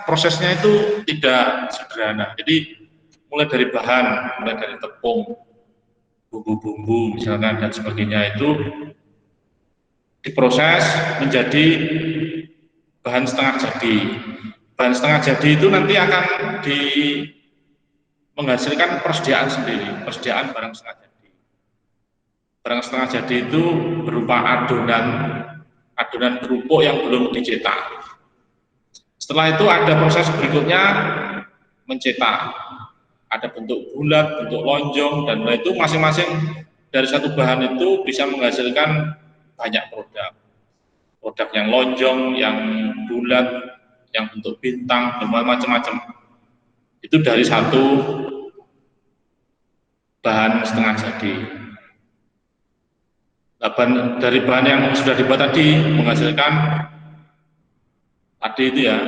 Speaker 1: prosesnya itu tidak sederhana. Jadi mulai dari bahan, mulai dari tepung, bumbu-bumbu misalkan dan sebagainya itu diproses menjadi bahan setengah jadi. Bahan setengah jadi itu nanti akan menghasilkan persediaan sendiri, persediaan barang setengah jadi. Barang setengah jadi itu berupa adonan kerupuk yang belum dicetak. Setelah itu ada proses berikutnya mencetak. Ada bentuk bulat, bentuk lonjong, dan itu masing-masing dari satu bahan itu bisa menghasilkan banyak produk. Produk yang lonjong, yang bulat, yang bentuk bintang, dan macam-macam. Itu dari satu bahan setengah jadi. Dari bahan yang sudah dibuat tadi menghasilkan tadi itu ya,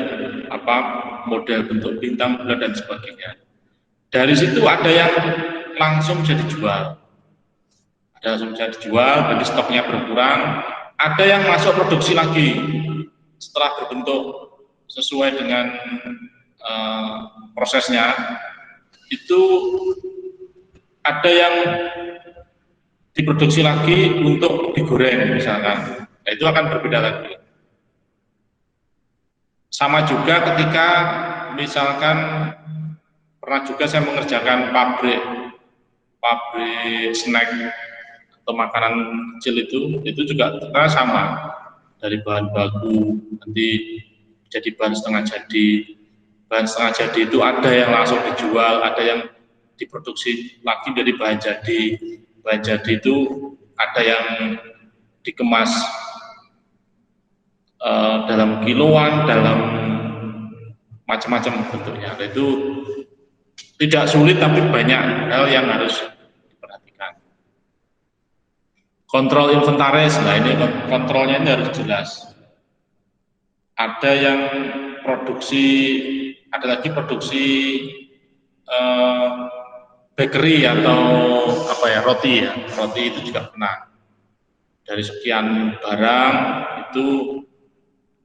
Speaker 1: model bentuk bintang, bulat dan sebagainya. Dari situ ada yang langsung bisa dijual. Ada langsung bisa dijual, jadi stoknya berkurang. Ada yang masuk produksi lagi setelah berbentuk sesuai dengan prosesnya. Itu ada yang diproduksi lagi untuk digoreng misalkan. Nah, itu akan berbeda lagi. Sama juga ketika misalkan pernah juga saya mengerjakan pabrik snack atau makanan kecil itu juga sama, dari bahan baku nanti jadi bahan setengah jadi. Bahan setengah jadi itu ada yang langsung dijual, ada yang diproduksi lagi dari bahan jadi. Bahan jadi itu ada yang dikemas dalam kiloan, dalam macam-macam bentuknya. Nah, itu tidak sulit tapi banyak hal yang harus diperhatikan. Kontrol inventaris, nah ini kontrolnya ini harus jelas. Ada yang produksi, ada lagi produksi bakery atau roti ya. Roti itu juga pernah. Dari sekian barang itu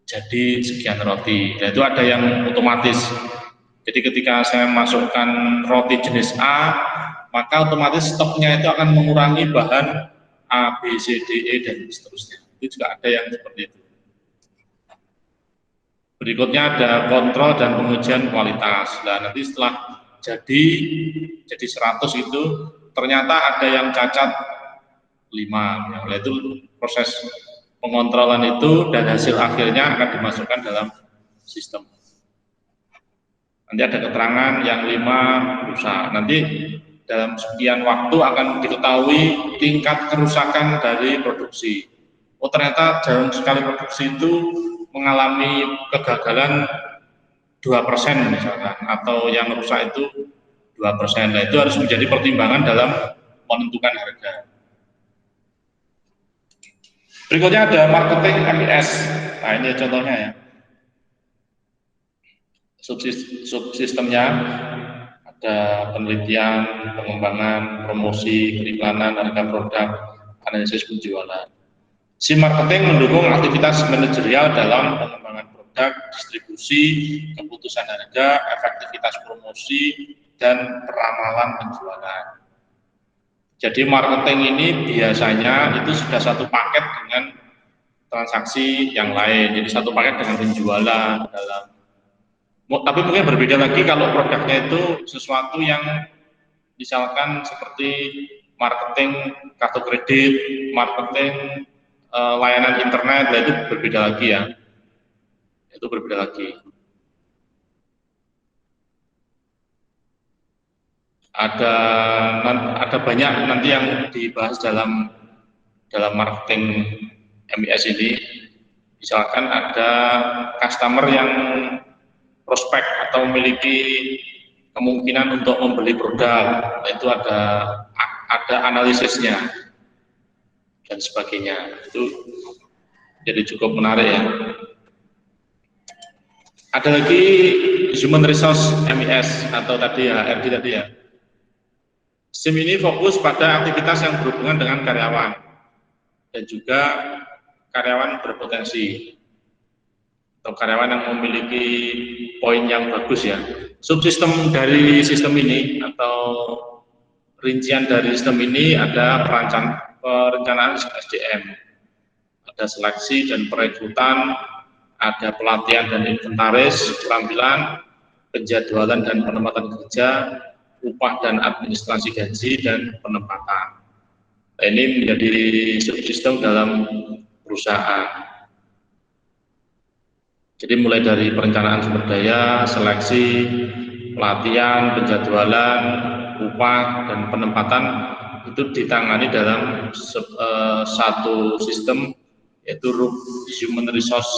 Speaker 1: jadi sekian roti. Dan itu ada yang otomatis. Jadi ketika saya masukkan roti jenis A, maka otomatis stoknya itu akan mengurangi bahan A, B, C, D, E, dan seterusnya. Itu juga ada yang seperti itu. Berikutnya ada kontrol dan pengujian kualitas. Nah, nanti setelah jadi 100 itu ternyata ada yang cacat 5. Nah, itu proses pengontrolan itu dan hasil akhirnya akan dimasukkan dalam sistem. Nanti ada keterangan yang 5 rusak. Nanti dalam sekian waktu akan diketahui tingkat kerusakan dari produksi. Oh ternyata dalam sekali produksi itu mengalami kegagalan 2% misalkan, atau yang rusak itu 2%. Nah, itu harus menjadi pertimbangan dalam menentukan harga. Berikutnya ada marketing MIS. Nah ini contohnya ya. Subsistemnya ada penelitian, pengembangan, promosi, periklanan, harga produk, analisis penjualan. Si marketing mendukung aktivitas manajerial dalam pengembangan produk, distribusi, keputusan harga, efektivitas promosi, dan peramalan penjualan. Jadi marketing ini biasanya itu sudah satu paket dengan transaksi yang lain. Jadi satu paket dengan penjualan dalam. Tapi mungkin berbeda lagi kalau produknya itu sesuatu yang misalkan seperti marketing kartu kredit, marketing layanan internet, nah itu berbeda lagi ya. Itu berbeda lagi. Ada banyak nanti yang dibahas dalam marketing MIS ini. Misalkan ada customer yang prospek atau memiliki kemungkinan untuk membeli produk, itu ada analisisnya dan sebagainya. Itu jadi cukup menarik ya. Ada lagi human resource MIS atau tadi ya HRD tadi ya. SIM ini fokus pada aktivitas yang berhubungan dengan karyawan dan juga karyawan berpotensi atau karyawan yang memiliki poin yang bagus ya. Subsistem dari sistem ini atau rincian dari sistem ini ada perencanaan SDM, ada seleksi dan perekrutan, ada pelatihan dan inventaris, keterampilan, penjadwalan dan penempatan kerja, upah dan administrasi gaji dan penempatan. Nah, ini menjadi subsistem dalam perusahaan. Jadi mulai dari perencanaan sumber daya, seleksi, pelatihan, penjadwalan, upah, dan penempatan itu ditangani dalam satu sistem, yaitu Human Resource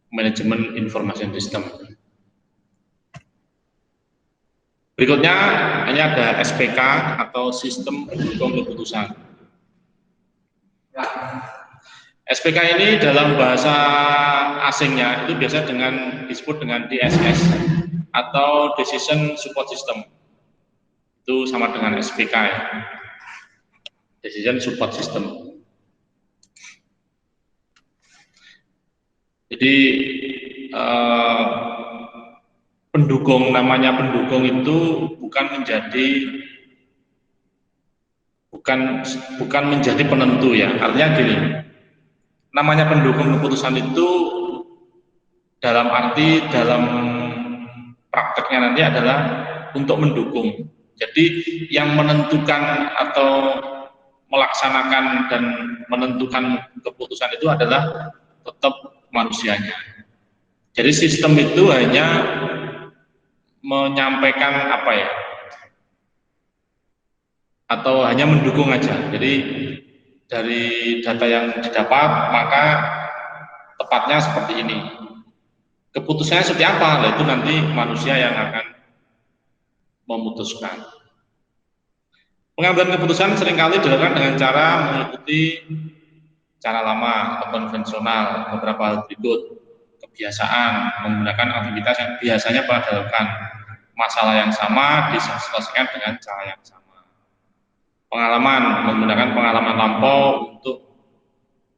Speaker 1: Management Information System. Berikutnya ini ada SPK atau Sistem Pendukung Keputusan. SPK ini dalam bahasa asingnya itu biasa disebut dengan DSS atau Decision Support System. Itu sama dengan SPK ya. Decision Support System. Jadi namanya pendukung itu bukan menjadi penentu ya. Artinya gini. Namanya pendukung keputusan itu dalam prakteknya nanti adalah untuk mendukung. Jadi yang menentukan atau melaksanakan dan menentukan keputusan itu adalah tetap manusianya. Jadi sistem itu hanya menyampaikan atau hanya mendukung aja. Jadi dari data yang didapat maka tepatnya seperti ini. Keputusannya seperti apa? Nah, itu nanti manusia yang akan memutuskan. Pengambilan keputusan seringkali dilakukan dengan cara mengikuti cara lama atau konvensional, beberapa hal berikut: kebiasaan, menggunakan aktivitas yang biasanya pernah dilakukan, masalah yang sama diselesaikan dengan cara yang sama. Pengalaman, menggunakan pengalaman lampau untuk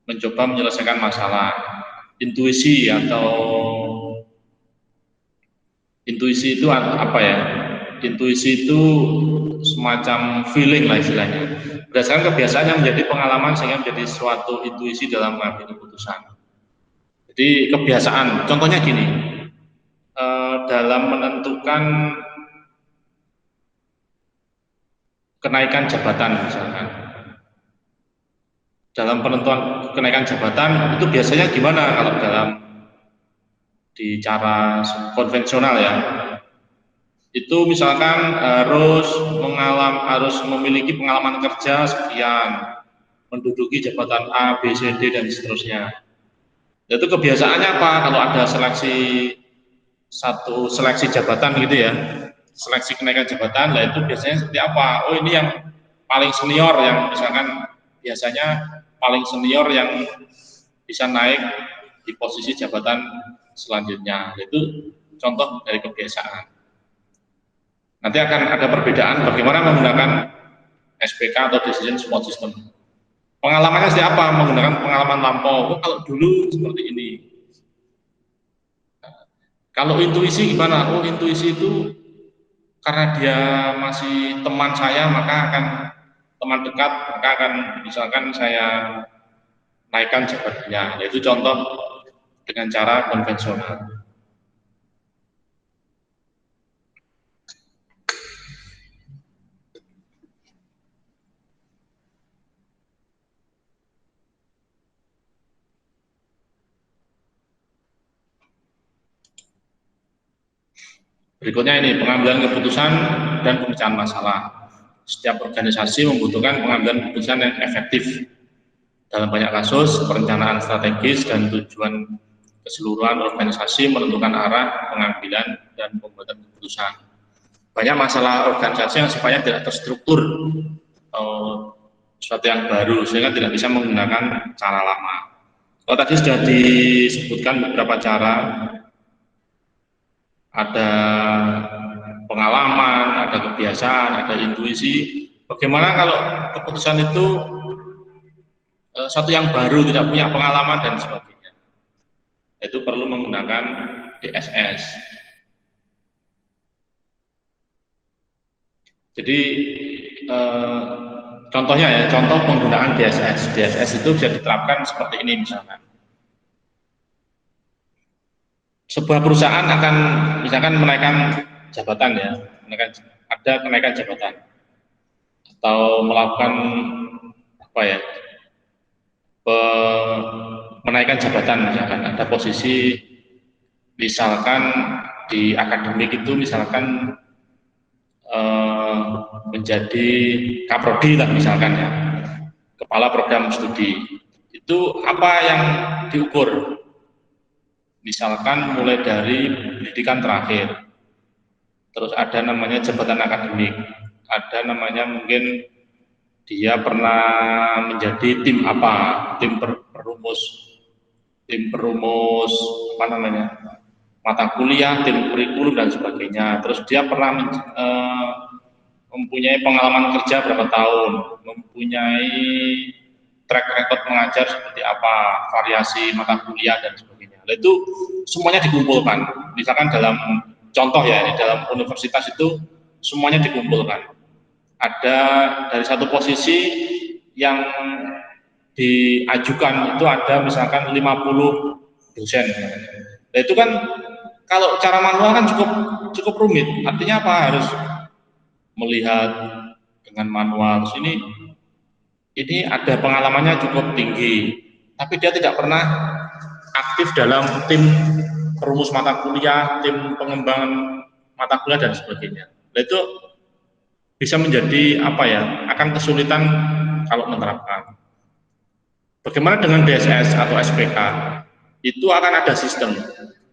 Speaker 1: mencoba menyelesaikan masalah. Intuisi itu apa ya? Intuisi itu semacam feeling lah istilahnya. Berdasarkan kebiasaan yang menjadi pengalaman sehingga menjadi suatu intuisi dalam mengambil keputusan. Jadi kebiasaan, contohnya gini, dalam menentukan kenaikan jabatan misalkan. Dalam penentuan kenaikan jabatan itu biasanya gimana kalau di cara konvensional ya? Itu misalkan harus memiliki pengalaman kerja sekian, menduduki jabatan A, B, C, D dan seterusnya. Itu kebiasaannya apa? Kalau ada seleksi jabatan gitu ya, seleksi kenaikan jabatan, lah itu biasanya seperti apa? Oh ini yang paling senior, yang misalkan biasanya paling senior yang bisa naik di posisi jabatan selanjutnya. Itu contoh dari kebiasaan. Nanti akan ada perbedaan bagaimana menggunakan SPK atau Decision Support System. Pengalamannya siapa? Menggunakan pengalaman lampau. Oh, kalau dulu seperti ini. Kalau intuisi gimana? Oh, intuisi itu karena dia masih teman saya, maka akan teman dekat, maka akan misalkan saya naikkan jabatannya. Itu contoh dengan cara konvensional. Berikutnya ini pengambilan keputusan dan pemecahan masalah. Setiap organisasi membutuhkan pengambilan keputusan yang efektif. Dalam banyak kasus, perencanaan strategis dan tujuan keseluruhan organisasi menentukan arah pengambilan dan pembuatan keputusan. Banyak masalah organisasi yang sifatnya tidak terstruktur, sesuatu yang baru, sehingga tidak bisa menggunakan cara lama. Kalau tadi sudah disebutkan beberapa cara, ada pengalaman, ada kebiasaan, ada intuisi. Bagaimana kalau keputusan itu satu yang baru, tidak punya pengalaman dan sebagainya? Itu perlu menggunakan DSS. Jadi contohnya ya, contoh penggunaan DSS. DSS itu bisa diterapkan seperti ini misalkan. Sebuah perusahaan akan misalkan menaikkan jabatan ya, ada kenaikan jabatan atau melakukan apa ya, menaikkan jabatan, misalkan ada posisi misalkan di akademik itu misalkan menjadi kaprodi lah misalkan ya, kepala program studi. Itu apa yang diukur? Misalkan mulai dari pendidikan terakhir, terus ada namanya jabatan akademik, ada namanya mungkin dia pernah menjadi tim apa, tim perumus apa namanya, mata kuliah, tim kurikulum dan sebagainya. Terus dia pernah mempunyai pengalaman kerja berapa tahun, mempunyai track record mengajar seperti apa, variasi mata kuliah dan sebagainya. Nah, itu semuanya dikumpulkan. Misalkan dalam contoh ya, ini dalam universitas itu semuanya dikumpulkan. Ada dari satu posisi yang diajukan itu ada misalkan 50 dosen. Nah, itu kan kalau cara manual kan cukup rumit. Artinya apa? Harus melihat dengan manual. Ini ada pengalamannya cukup tinggi, tapi dia tidak pernah aktif dalam tim perumus mata kuliah, tim pengembangan mata kuliah dan sebagainya. Nah, itu bisa menjadi apa ya? Akan kesulitan kalau menerapkan. Bagaimana dengan DSS atau SPK? Itu akan ada sistem.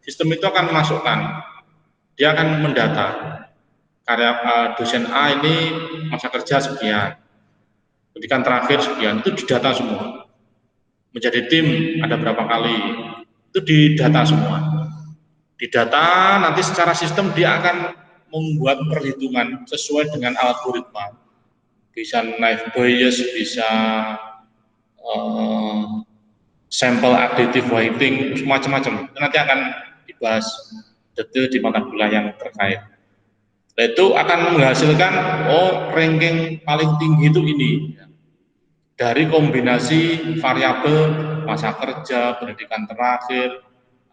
Speaker 1: Sistem itu akan memasukkan, dia akan mendata karya dosen A ini masa kerja sekian, pendidikan terakhir sekian, itu didata semua. Menjadi tim ada berapa kali, itu didata semua. Didata, nanti secara sistem dia akan membuat perhitungan sesuai dengan algoritma. Bisa naive Bayes, bisa sampel additive weighting, macam-macam. Nanti akan dibahas detail di mata kuliah yang terkait. Nah, itu akan menghasilkan ranking paling tinggi itu ini dari kombinasi variabel masa kerja, pendidikan terakhir,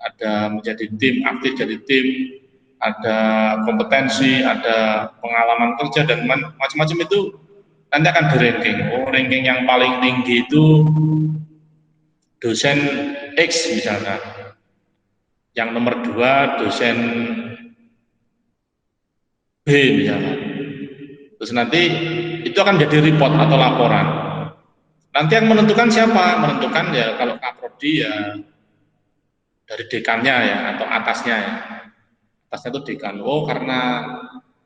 Speaker 1: ada menjadi tim, aktif jadi tim, ada kompetensi, ada pengalaman kerja dan macam-macam. Itu nanti akan di ranking. Ranking yang paling tinggi itu dosen X misalnya, yang nomor 2 dosen B misalnya. Terus nanti itu akan jadi report atau laporan. Nanti yang menentukan siapa? Menentukan ya kalau kaprodi ya dari dekannya ya atau atasnya ya. Atasnya itu dekan. Oh karena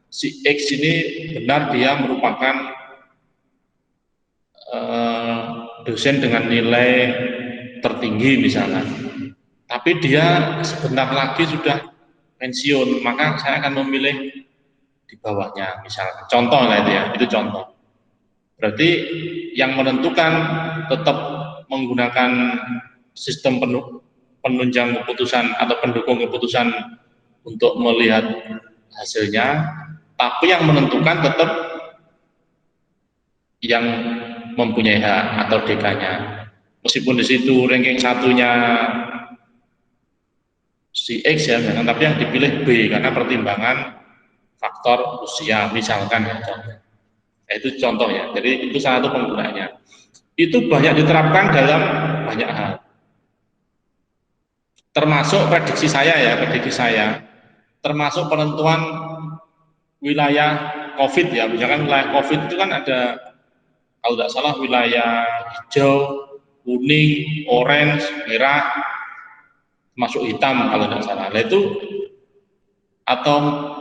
Speaker 1: si X ini benar dia merupakan dosen dengan nilai tertinggi misalnya. Tapi dia sebentar lagi sudah pensiun, maka saya akan memilih di bawahnya misalnya. Contoh lah itu ya, itu contoh. Berarti yang menentukan tetap menggunakan sistem penunjang keputusan atau pendukung keputusan untuk melihat hasilnya, tapi yang menentukan tetap yang mempunyai hak atau DK-nya. Meskipun di situ ranking satunya si X ya, tapi yang dipilih B karena pertimbangan faktor usia misalkan ya contoh. Itu contoh ya. Jadi itu salah satu penggunaannya. Itu banyak diterapkan dalam banyak hal. Termasuk prediksi saya ya, prediksi saya. Termasuk penentuan wilayah COVID ya. Misalkan wilayah COVID itu kan ada kalau tidak salah wilayah hijau, kuning, orange, merah, masuk hitam kalau tidak salah. Nah, itu atau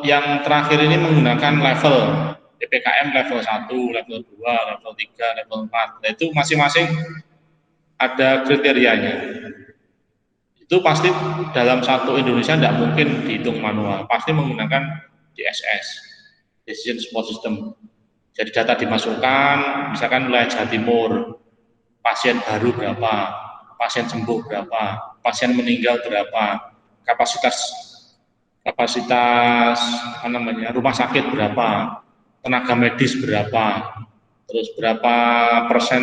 Speaker 1: yang terakhir ini menggunakan level PPKM level 1, level 2, level 3, level 4. Nah, itu masing-masing ada kriterianya. Itu pasti dalam satu Indonesia tidak mungkin dihitung manual, pasti menggunakan DSS, Decision Support System. Jadi data dimasukkan, misalkan wilayah Jawa Timur, pasien baru berapa, pasien sembuh berapa, pasien meninggal berapa, kapasitas apa namanya rumah sakit berapa, tenaga medis berapa, terus berapa persen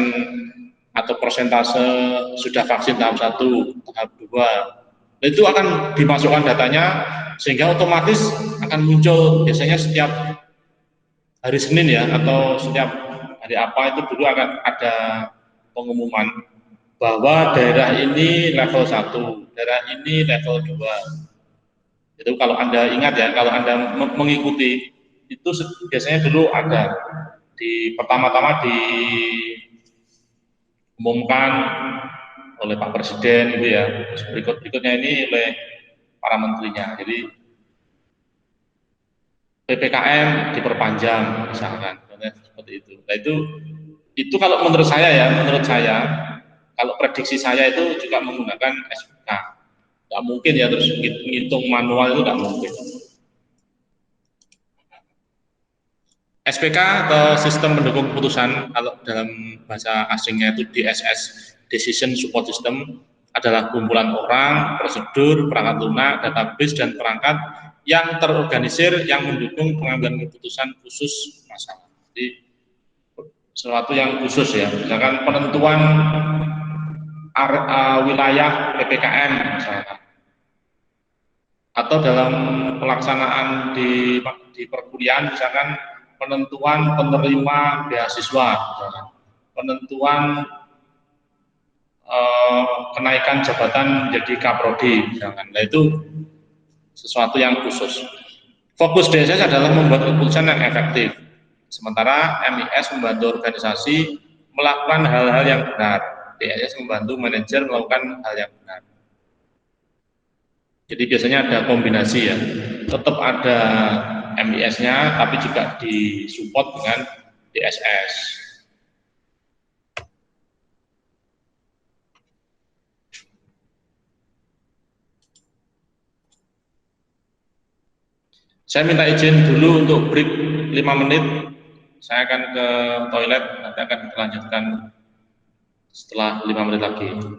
Speaker 1: atau persentase sudah vaksin tahap 1, tahap 2. Itu akan dimasukkan datanya sehingga otomatis akan muncul biasanya setiap hari Senin ya atau setiap hari apa itu dulu akan ada pengumuman bahwa daerah ini level 1, daerah ini level 2. Itu kalau Anda ingat ya, kalau Anda mengikuti itu biasanya dulu ada di pertama-tama diumumkan oleh Pak Presiden gitu ya. Berikutnya ini oleh para menterinya. Jadi PPKM diperpanjang misalkan seperti itu. Nah itu kalau menurut saya ya, kalau prediksi saya itu juga menggunakan SPK. Nggak mungkin ya terus ngitung manual itu nggak mungkin. SPK atau sistem pendukung keputusan kalau dalam bahasa asingnya itu DSS, Decision Support System, adalah kumpulan orang, prosedur, perangkat lunak, database, dan perangkat yang terorganisir yang mendukung pengambilan keputusan khusus masalah. Jadi sesuatu yang khusus ya, misalkan penentuan wilayah PPKM misalkan, atau dalam pelaksanaan di perkuliahan misalkan penentuan penerima beasiswa, penentuan kenaikan jabatan menjadi kaprodi misalkan. Nah itu sesuatu yang khusus. Fokus DSS adalah membuat keputusan yang efektif, sementara MIS membantu organisasi melakukan hal-hal yang benar. DSS membantu manajer melakukan hal yang benar. Jadi biasanya ada kombinasi ya, tetap ada MIS-nya, tapi juga disupport dengan DSS. Saya minta izin dulu untuk break 5 menit. Saya akan ke toilet, nanti akan dilanjutkan setelah 5 menit lagi.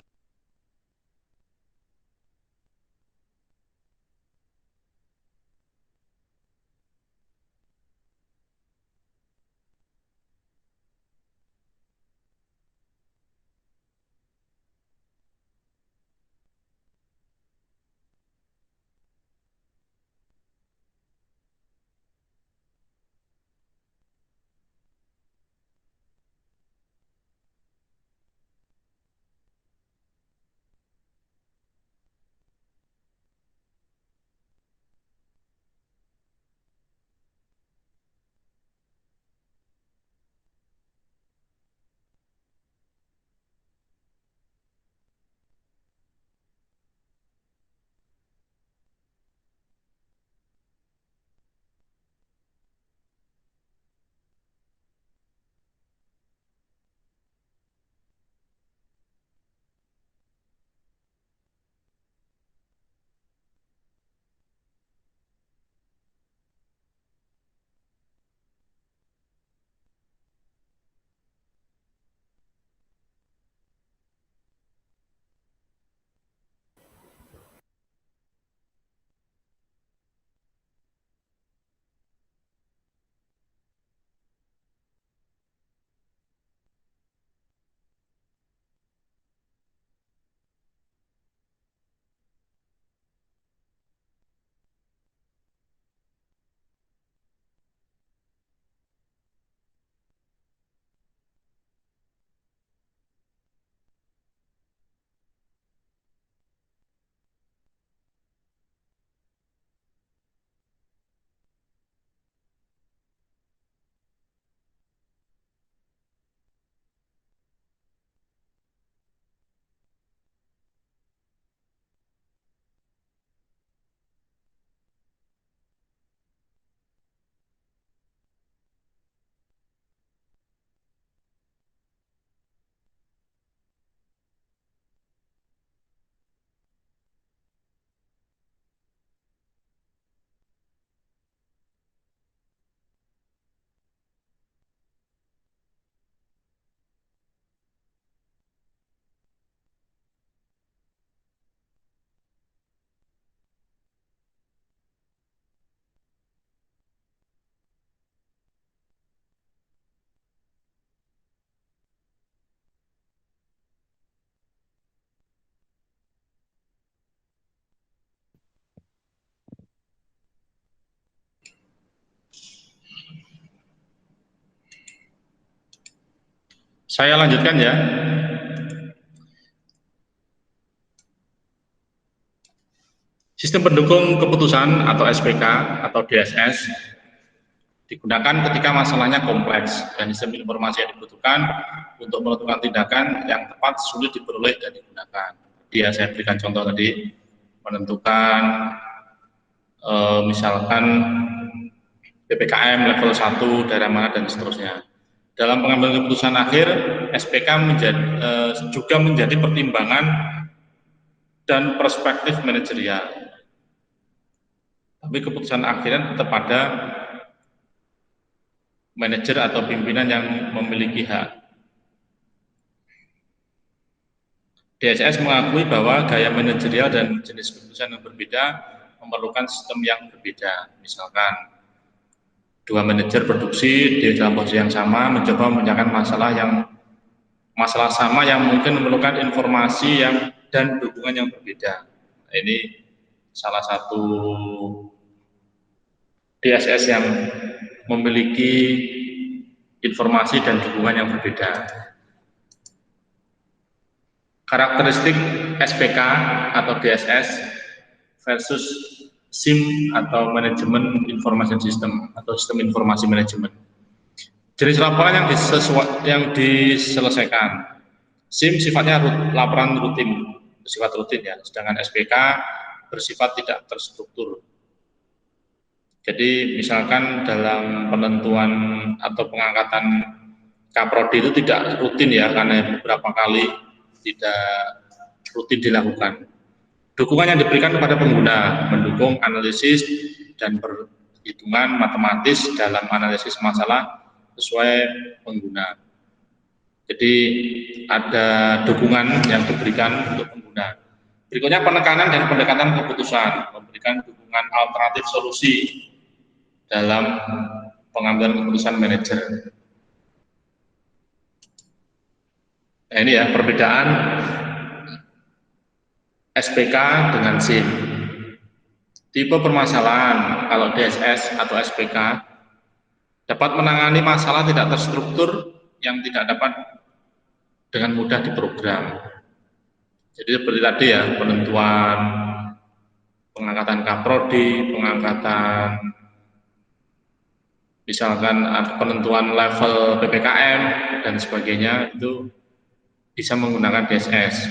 Speaker 1: Saya lanjutkan ya. Sistem pendukung keputusan atau SPK atau DSS digunakan ketika masalahnya kompleks dan sistem informasi yang dibutuhkan untuk menentukan tindakan yang tepat sulit diperoleh dan digunakan. Dia saya berikan contoh tadi, menentukan misalkan PPKM level 1 daerah mana dan seterusnya. Dalam pengambilan keputusan akhir, SPK juga menjadi pertimbangan dan perspektif manajerial. Tapi keputusan akhirnya tetap pada manajer atau pimpinan yang memiliki hak. DSS mengakui bahwa gaya manajerial dan jenis keputusan yang berbeda memerlukan sistem yang berbeda. Misalkan, dua manajer produksi di dalam posisi yang sama mencoba menyelesaikan masalah sama yang mungkin memerlukan informasi dan dukungan yang berbeda. Nah, ini salah satu DSS yang memiliki informasi dan dukungan yang berbeda. Karakteristik SPK atau DSS versus SIM atau manajemen information system atau sistem informasi manajemen. Jenis laporan yang diselesaikan. SIM sifatnya laporan rutin, bersifat rutin ya, sedangkan SPK bersifat tidak terstruktur. Jadi misalkan dalam penentuan atau pengangkatan kaprodi itu tidak rutin ya, karena beberapa kali tidak rutin dilakukan. Dukungan yang diberikan kepada pengguna mendukung analisis dan perhitungan matematis dalam analisis masalah sesuai pengguna. Jadi ada dukungan yang diberikan untuk pengguna. Berikutnya penekanan dan pendekatan keputusan, memberikan dukungan alternatif solusi dalam pengambilan keputusan manajer. Nah, ini ya perbedaan SPK dengan SIM. Tipe permasalahan kalau DSS atau SPK dapat menangani masalah tidak terstruktur yang tidak dapat dengan mudah diprogram. Jadi seperti tadi ya, penentuan, pengangkatan kaprodi, pengangkatan misalkan penentuan level PPKM dan sebagainya itu bisa menggunakan DSS.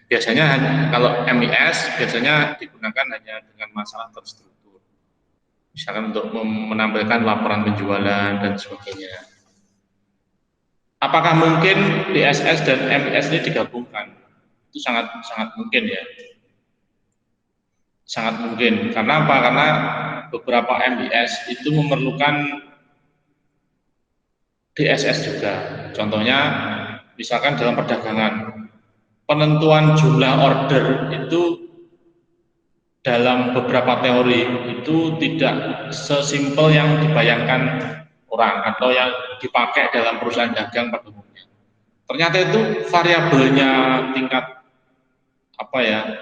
Speaker 1: Biasanya kalau MIS biasanya digunakan hanya dengan masalah terstruktur. Misalkan untuk menampilkan laporan penjualan dan sebagainya. Apakah mungkin DSS dan MIS ini digabungkan? Itu sangat mungkin ya. Sangat mungkin. Karena apa? Karena beberapa MIS itu memerlukan DSS juga. Contohnya misalkan dalam perdagangan, penentuan jumlah order itu dalam beberapa teori itu tidak sesimpel yang dibayangkan orang atau yang dipakai dalam perusahaan dagang pada umumnya. Ternyata itu variabelnya tingkat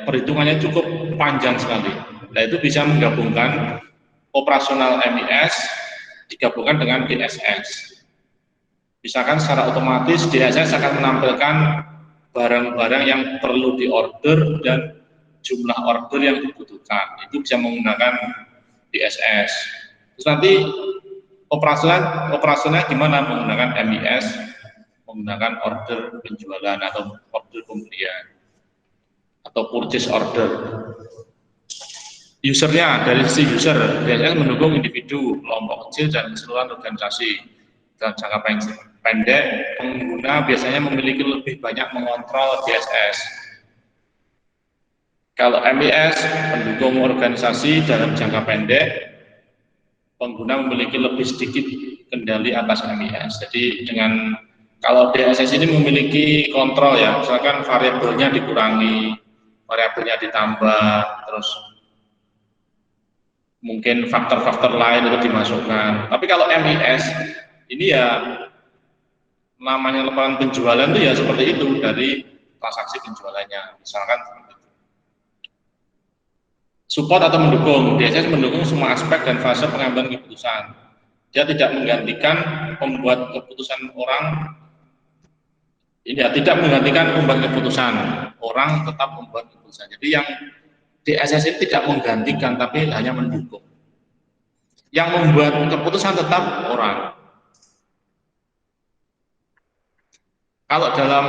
Speaker 1: perhitungannya cukup panjang sekali. Nah, itu bisa menggabungkan operasional MIS digabungkan dengan DSS. Misalkan secara otomatis DSS akan menampilkan barang-barang yang perlu diorder dan jumlah order yang dibutuhkan. Itu bisa menggunakan DSS. Terus nanti operasionalnya gimana? Menggunakan MIS, menggunakan order penjualan atau order pembelian atau purchase order. Usernya, dari sisi user, DSS mendukung individu, kelompok kecil dan keseluruhan organisasi. Dalam jangka pendek, pengguna biasanya memiliki lebih banyak mengontrol DSS. Kalau MIS mendukung organisasi dalam jangka pendek, pengguna memiliki lebih sedikit kendali atas MIS. Jadi dengan kalau DSS ini memiliki kontrol ya, misalkan variabelnya dikurangi, variabelnya ditambah, terus mungkin faktor-faktor lain itu dimasukkan. Tapi kalau MIS ini ya namanya laporan penjualan itu ya seperti itu dari transaksi penjualannya. Misalkan support atau mendukung, DSS mendukung semua aspek dan fase pengambilan keputusan. Dia tidak menggantikan pembuat keputusan orang ini ya, tidak menggantikan pembuat keputusan, orang tetap membuat keputusan. Jadi yang DSS ini tidak menggantikan, tapi hanya mendukung. Yang membuat keputusan tetap orang. Kalau dalam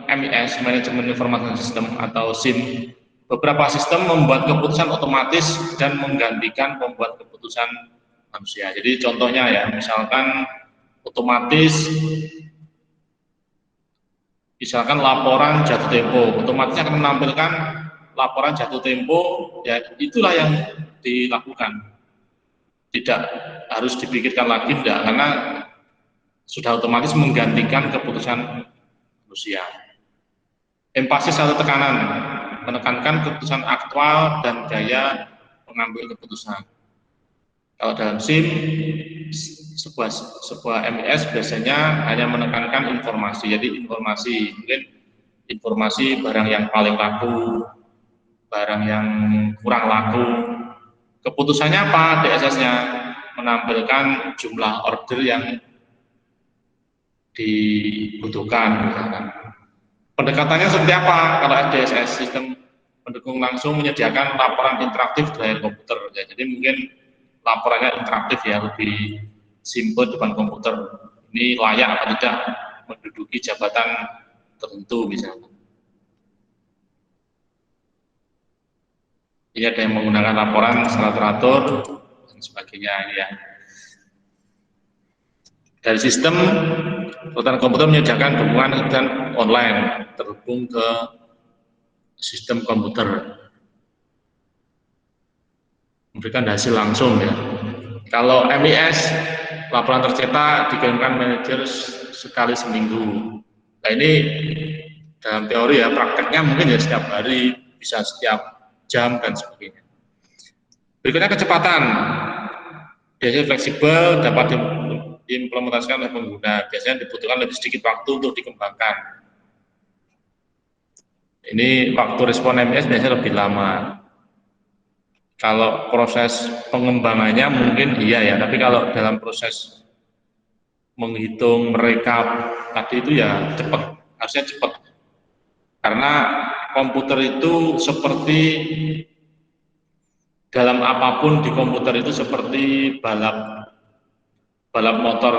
Speaker 1: MIS, Manajemen Informasi Sistem atau SIM, beberapa sistem membuat keputusan otomatis dan menggantikan pembuat keputusan manusia. Jadi contohnya ya, misalkan otomatis, misalkan laporan jatuh tempo, otomatis akan menampilkan laporan jatuh tempo, ya itulah yang dilakukan. Tidak harus dipikirkan lagi, tidak, karena sudah otomatis menggantikan keputusan manusia. Empasis atau tekanan, menekankan keputusan aktual dan gaya mengambil keputusan. Kalau dalam SIM, sebuah MIS biasanya hanya menekankan informasi. Jadi informasi, mungkin informasi barang yang paling laku, barang yang kurang laku. Keputusannya apa? DSS-nya menampilkan jumlah order yang dibutuhkan. Misalkan. Pendekatannya seperti apa? Kalau DSS, sistem pendukung langsung menyediakan laporan interaktif di layar komputer. Ya, jadi mungkin laporannya interaktif ya, lebih simpel depan komputer. Ini layak atau tidak menduduki jabatan tertentu misalnya. Ini ada yang menggunakan laporan secara teratur dan sebagainya ya. Dari sistem, perusahaan komputer menyediakan dukungan dan online terhubung ke sistem komputer, memberikan hasil langsung ya. Kalau MIS, laporan tercetak dikirimkan manajer sekali seminggu. Nah ini dalam teori ya, prakteknya mungkin ya setiap hari, bisa setiap jam dan sebagainya. Berikutnya kecepatan. Biasanya fleksibel, dapat diimplementasikan oleh pengguna. Biasanya dibutuhkan lebih sedikit waktu untuk dikembangkan. Ini waktu respon MIS biasanya lebih lama. Kalau proses pengembangannya mungkin iya ya, tapi kalau dalam proses menghitung merekap tadi itu ya cepat, harusnya cepat. Karena komputer itu seperti, dalam apapun di komputer itu seperti balap motor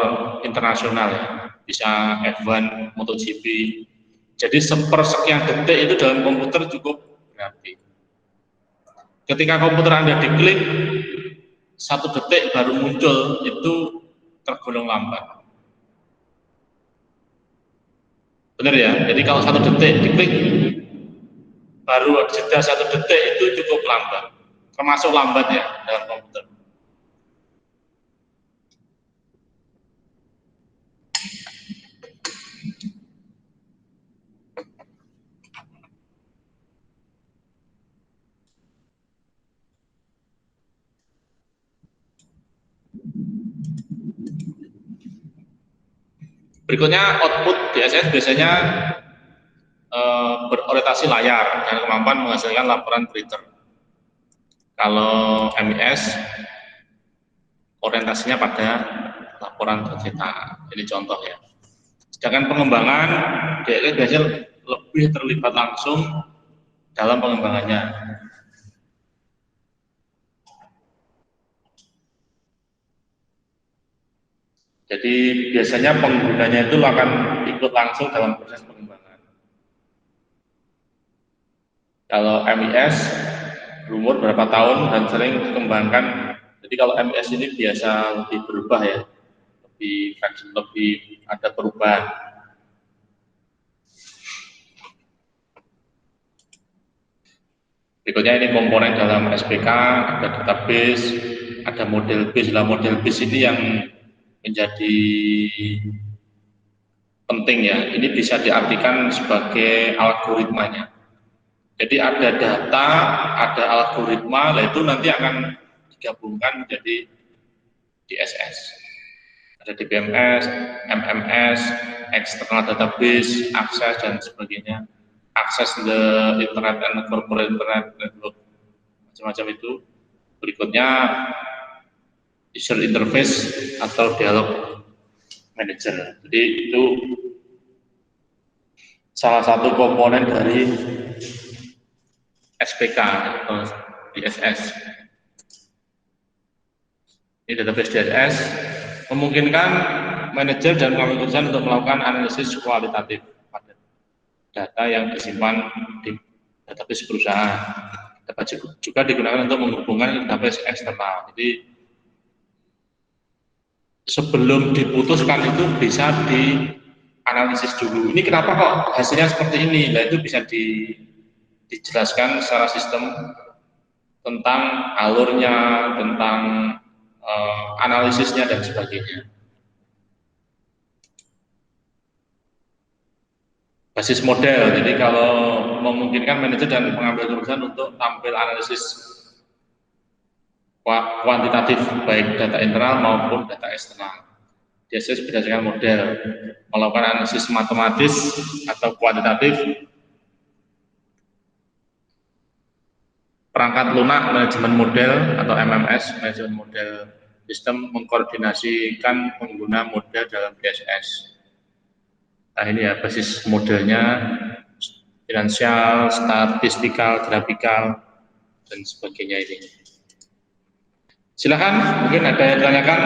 Speaker 1: internasional ya, bisa F1, MotoGP. Jadi sepersekian detik itu dalam komputer cukup berarti. Ketika komputer Anda diklik, 1 detik baru muncul, itu tergolong lambat. Benar ya? Jadi kalau 1 detik diklik, baru jeda 1 detik itu cukup lambat. Termasuk lambat ya dalam komputer. Berikutnya output DSS biasanya berorientasi layar dan kemampuan menghasilkan laporan printer. Kalau MIS orientasinya pada laporan tercetak. Ini contoh ya. Sedangkan pengembangan DSS biasanya lebih terlibat langsung dalam pengembangannya. Jadi biasanya penggunanya itu akan ikut langsung dalam proses pengembangan. Kalau MIS berumur berapa tahun dan sering dikembangkan. Jadi kalau MIS ini biasa lebih berubah ya, lebih ada perubahan. Berikutnya ini komponen dalam SPK, ada database, ada model base. Lah model base ini yang menjadi penting ya. Ini bisa diartikan sebagai algoritmanya. Jadi ada data, ada algoritma, lah itu nanti akan digabungkan menjadi DSS. Ada DBMS, MMS, external database, akses dan sebagainya. Akses the internet and corporate internet network, macam-macam itu. Berikutnya user interface atau dialog manager. Jadi itu salah satu komponen dari SPK atau DSS. Ini database DSS memungkinkan manajer dan pengambil keputusan untuk melakukan analisis kualitatif pada data yang disimpan di database perusahaan. Dapat juga digunakan untuk menghubungkan database eksternal. Jadi sebelum diputuskan itu bisa dianalisis dulu. Ini kenapa kok hasilnya seperti ini? Nah, itu bisa dijelaskan secara sistem tentang alurnya, tentang analisisnya dan sebagainya. Basis model, jadi kalau memungkinkan manajer dan pengambil keputusan untuk tampil analisis kuantitatif baik data internal maupun data eksternal. DSS berdasarkan model, melakukan analisis matematis atau kuantitatif, perangkat lunak manajemen model atau MMS, manajemen model sistem mengkoordinasikan pengguna model dalam DSS. Nah ini ya basis modelnya, finansial, statistikal, grafikal, dan sebagainya ini. Silakan, mungkin ada yang ditanyakan.